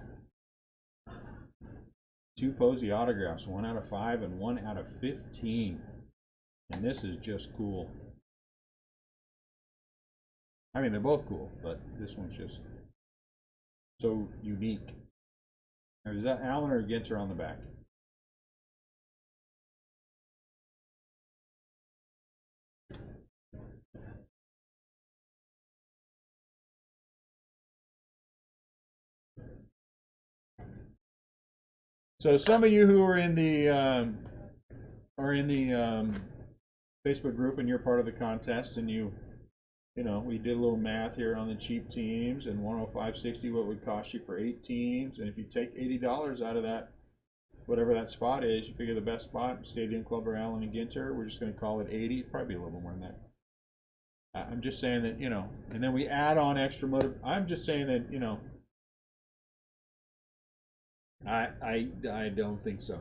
2 Posey autographs, 1 out of 5 and 1 out of 15. And this is just cool. I mean, they're both cool, but this one's just so unique. Now, is that Allen or Ginter on the back? So some of you who are in the Facebook group and you're part of the contest, and you know, we did a little math here on the cheap teams, and 105.60 what would cost you for 8 teams, and if you take $80 out of that, whatever that spot is, you figure the best spot, Stadium Club or Allen and Ginter, we're just going to call it 80, probably a little more than that. I'm just saying that, you know, and then we add on extra motive. I'm just saying that, you know, I don't think so.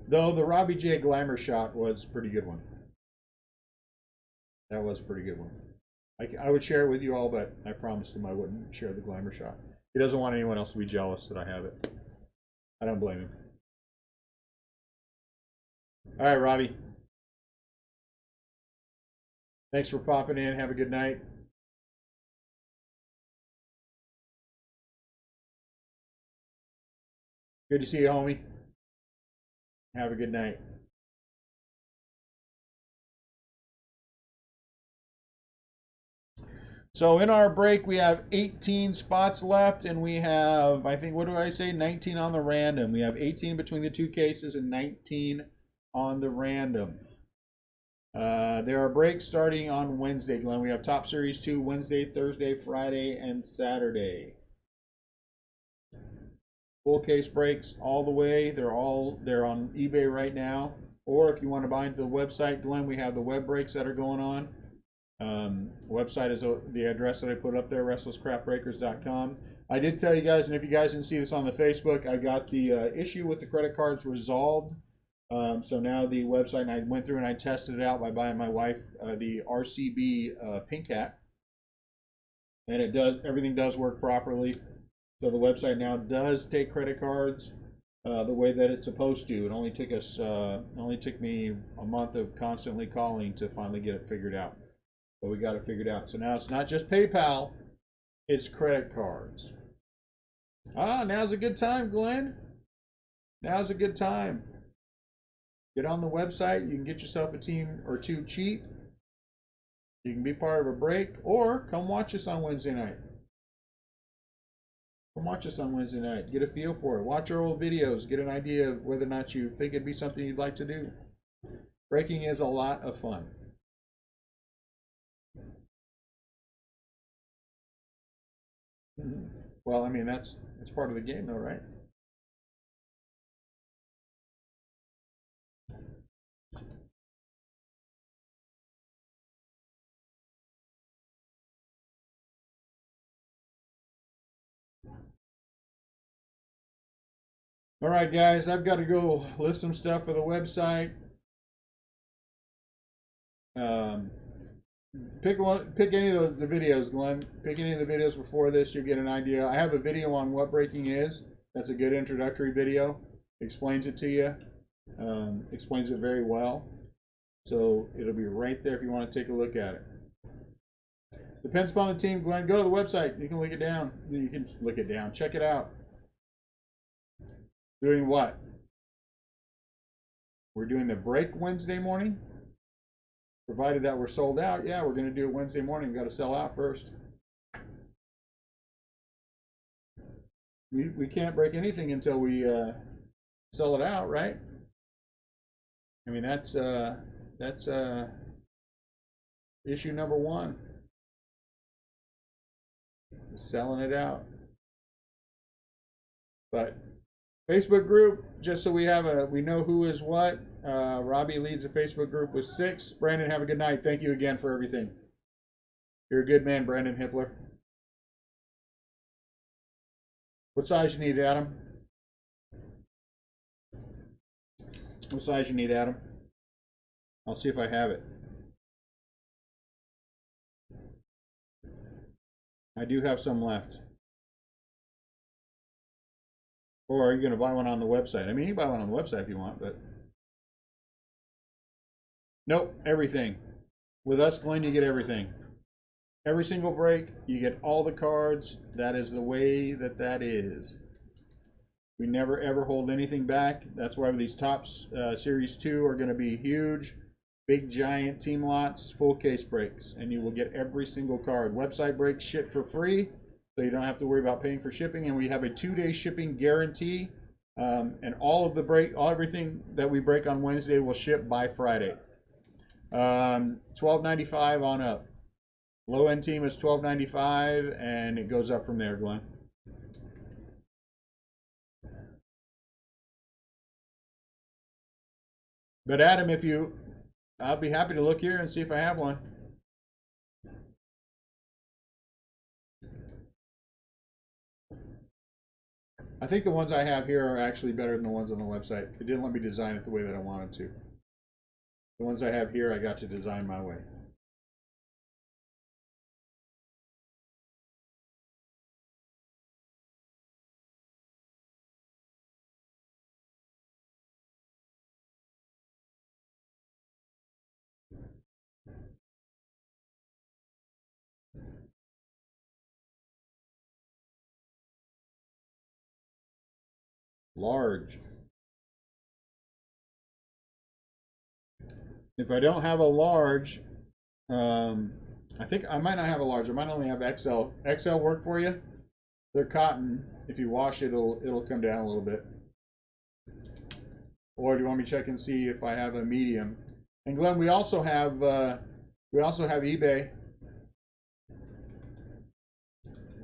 Though the Robbie J Glamour shot was a pretty good one. That was a pretty good one. I would share it with you all, but I promised him I wouldn't share the Glamour shot. He doesn't want anyone else to be jealous that I have it. I don't blame him. All right, Robbie. Thanks for popping in. Have a good night. Good to see you, homie. Have a good night. So in our break, we have 18 spots left, and we have, I think, what do I say, 19 on the random. We have 18 between the two cases and 19 on the random. There are breaks starting on Wednesday, Glenn. We have Top Series 2 Wednesday, Thursday, Friday, and Saturday. Full case breaks all the way. They're on eBay right now. Or if you want to buy into the website, Glenn, we have the web breaks that are going on. Website is the address that I put up there, RestlessCraftBreakers.com. I did tell you guys, and if you guys didn't see this on the Facebook, I got the issue with the credit cards resolved. So now the website, and I went through and I tested it out by buying my wife the RCB pink hat, and everything does work properly. So the website now does take credit cards the way that it's supposed to. It only took me a month of constantly calling to finally get it figured out. But we got it figured out. So now it's not just PayPal, it's credit cards. Now's a good time, Glenn. Now's a good time. Get on the website. You can get yourself a team or two cheap. You can be part of a break, or come watch us on Wednesday night. Come watch us on Wednesday night. Get a feel for it. Watch our old videos. Get an idea of whether or not you think it'd be something you'd like to do. Breaking is a lot of fun. Well, I mean, it's part of the game, though, right? All right, guys, I've got to go list some stuff for the website. Pick any of the videos, Glenn. Pick any of the videos before this. You'll get an idea. I have a video on what breaking is. That's a good introductory video. Explains it to you. Explains it very well. So it'll be right there if you want to take a look at it. Depends upon the team, Glenn. Go to the website. You can look it down. You can look it down. Check it out. Doing what? We're doing the break Wednesday morning. Provided that we're sold out, yeah, we're going to do it Wednesday morning. We've got to sell out first. We can't break anything until we sell it out, right? I mean, that's issue number one. Selling it out. But Facebook group, just so we know who is what. Robbie leads the Facebook group with 6. Brandon, have a good night. Thank you again for everything. You're a good man, Brandon Hippler. What size you need, Adam? What size you need, Adam? I'll see if I have it. I do have some left. Or are you going to buy one on the website? I mean, you can buy one on the website if you want, but... Nope, everything. With us, Glenn, you get everything. Every single break, you get all the cards. That is the way that is. We never ever hold anything back. That's why these Topps Series 2 are going to be huge. Big, giant team lots, full case breaks. And you will get every single card. Website breaks ship for free, so you don't have to worry about paying for shipping. And we have a 2-day shipping guarantee. And everything that we break on Wednesday will ship by Friday. $12.95 on up. Low end team is $12.95, and it goes up from there, Glenn. But Adam, I'll be happy to look here and see if I have one. I think the ones I have here are actually better than the ones on the website. It didn't let me design it the way that I wanted to. The ones I have here, I got to design my way. Large. If I don't have a large, I think I might not have a large. I might only have XL. XL work for you? They're cotton. If you wash it, it'll come down a little bit. Or do you want me to check and see if I have a medium? And Glenn, we also have eBay.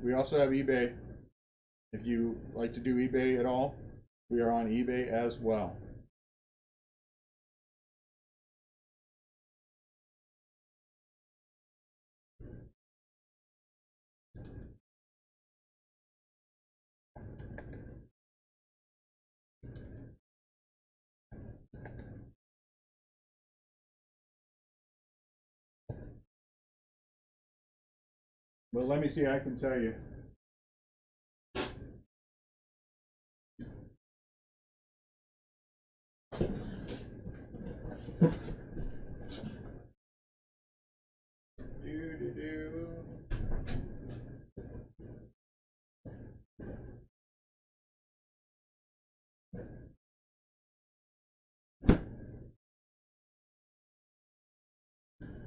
We also have eBay. If you like to do eBay at all, we are on eBay as well. But let me see, I can tell you.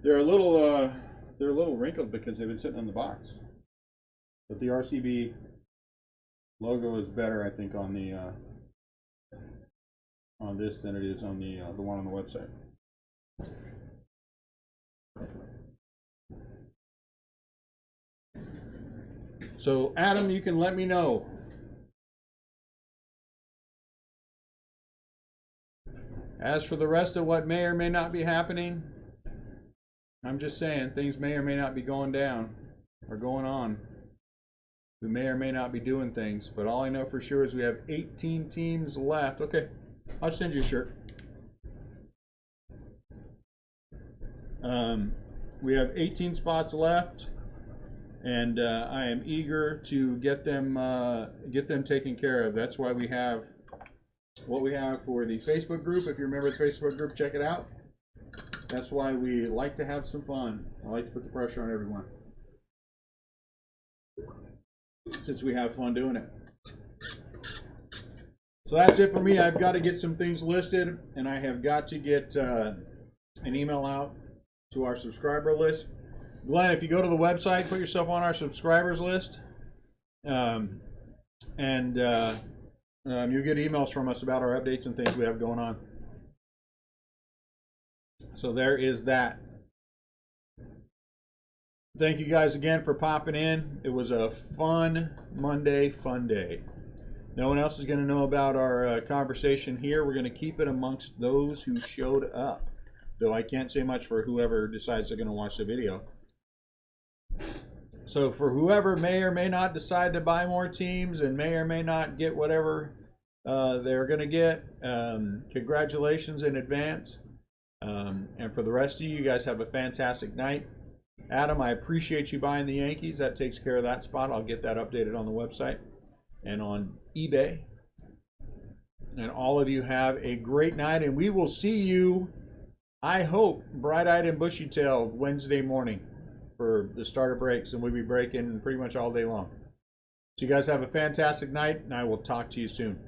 They're a little wrinkled because they've been sitting in the box. But the RCB logo is better, I think, on the on this than it is on the one on the website. So Adam, you can let me know. As for the rest of what may or may not be happening, I'm just saying things may or may not be going down or going on. We may or may not be doing things, but all I know for sure is we have 18 teams left. Okay, I'll send you a shirt. We have 18 spots left, and I am eager to get them taken care of. That's why we have what we have for the Facebook group. If you remember the Facebook group, check it out. That's why we like to have some fun. I like to put the pressure on everyone, since we have fun doing it. So that's it for me. I've got to get some things listed, and I have got to get an email out to our subscriber list. Glenn, if you go to the website, put yourself on our subscribers list, and you'll get emails from us about our updates and things we have going on. So there is that. Thank you guys again for popping in. It was a fun Monday, fun day. No one else is going to know about our conversation here. We're going to keep it amongst those who showed up, though I can't say much for whoever decides they're going to watch the video. So for whoever may or may not decide to buy more teams and may or may not get whatever they're going to get, congratulations in advance. And for the rest of you, you guys have a fantastic night. Adam, I appreciate you buying the Yankees. That takes care of that spot. I'll get that updated on the website and on eBay. And all of you have a great night, and we will see you, I hope, bright-eyed and bushy-tailed Wednesday morning for the starter breaks, and we'll be breaking pretty much all day long. So you guys have a fantastic night, and I will talk to you soon.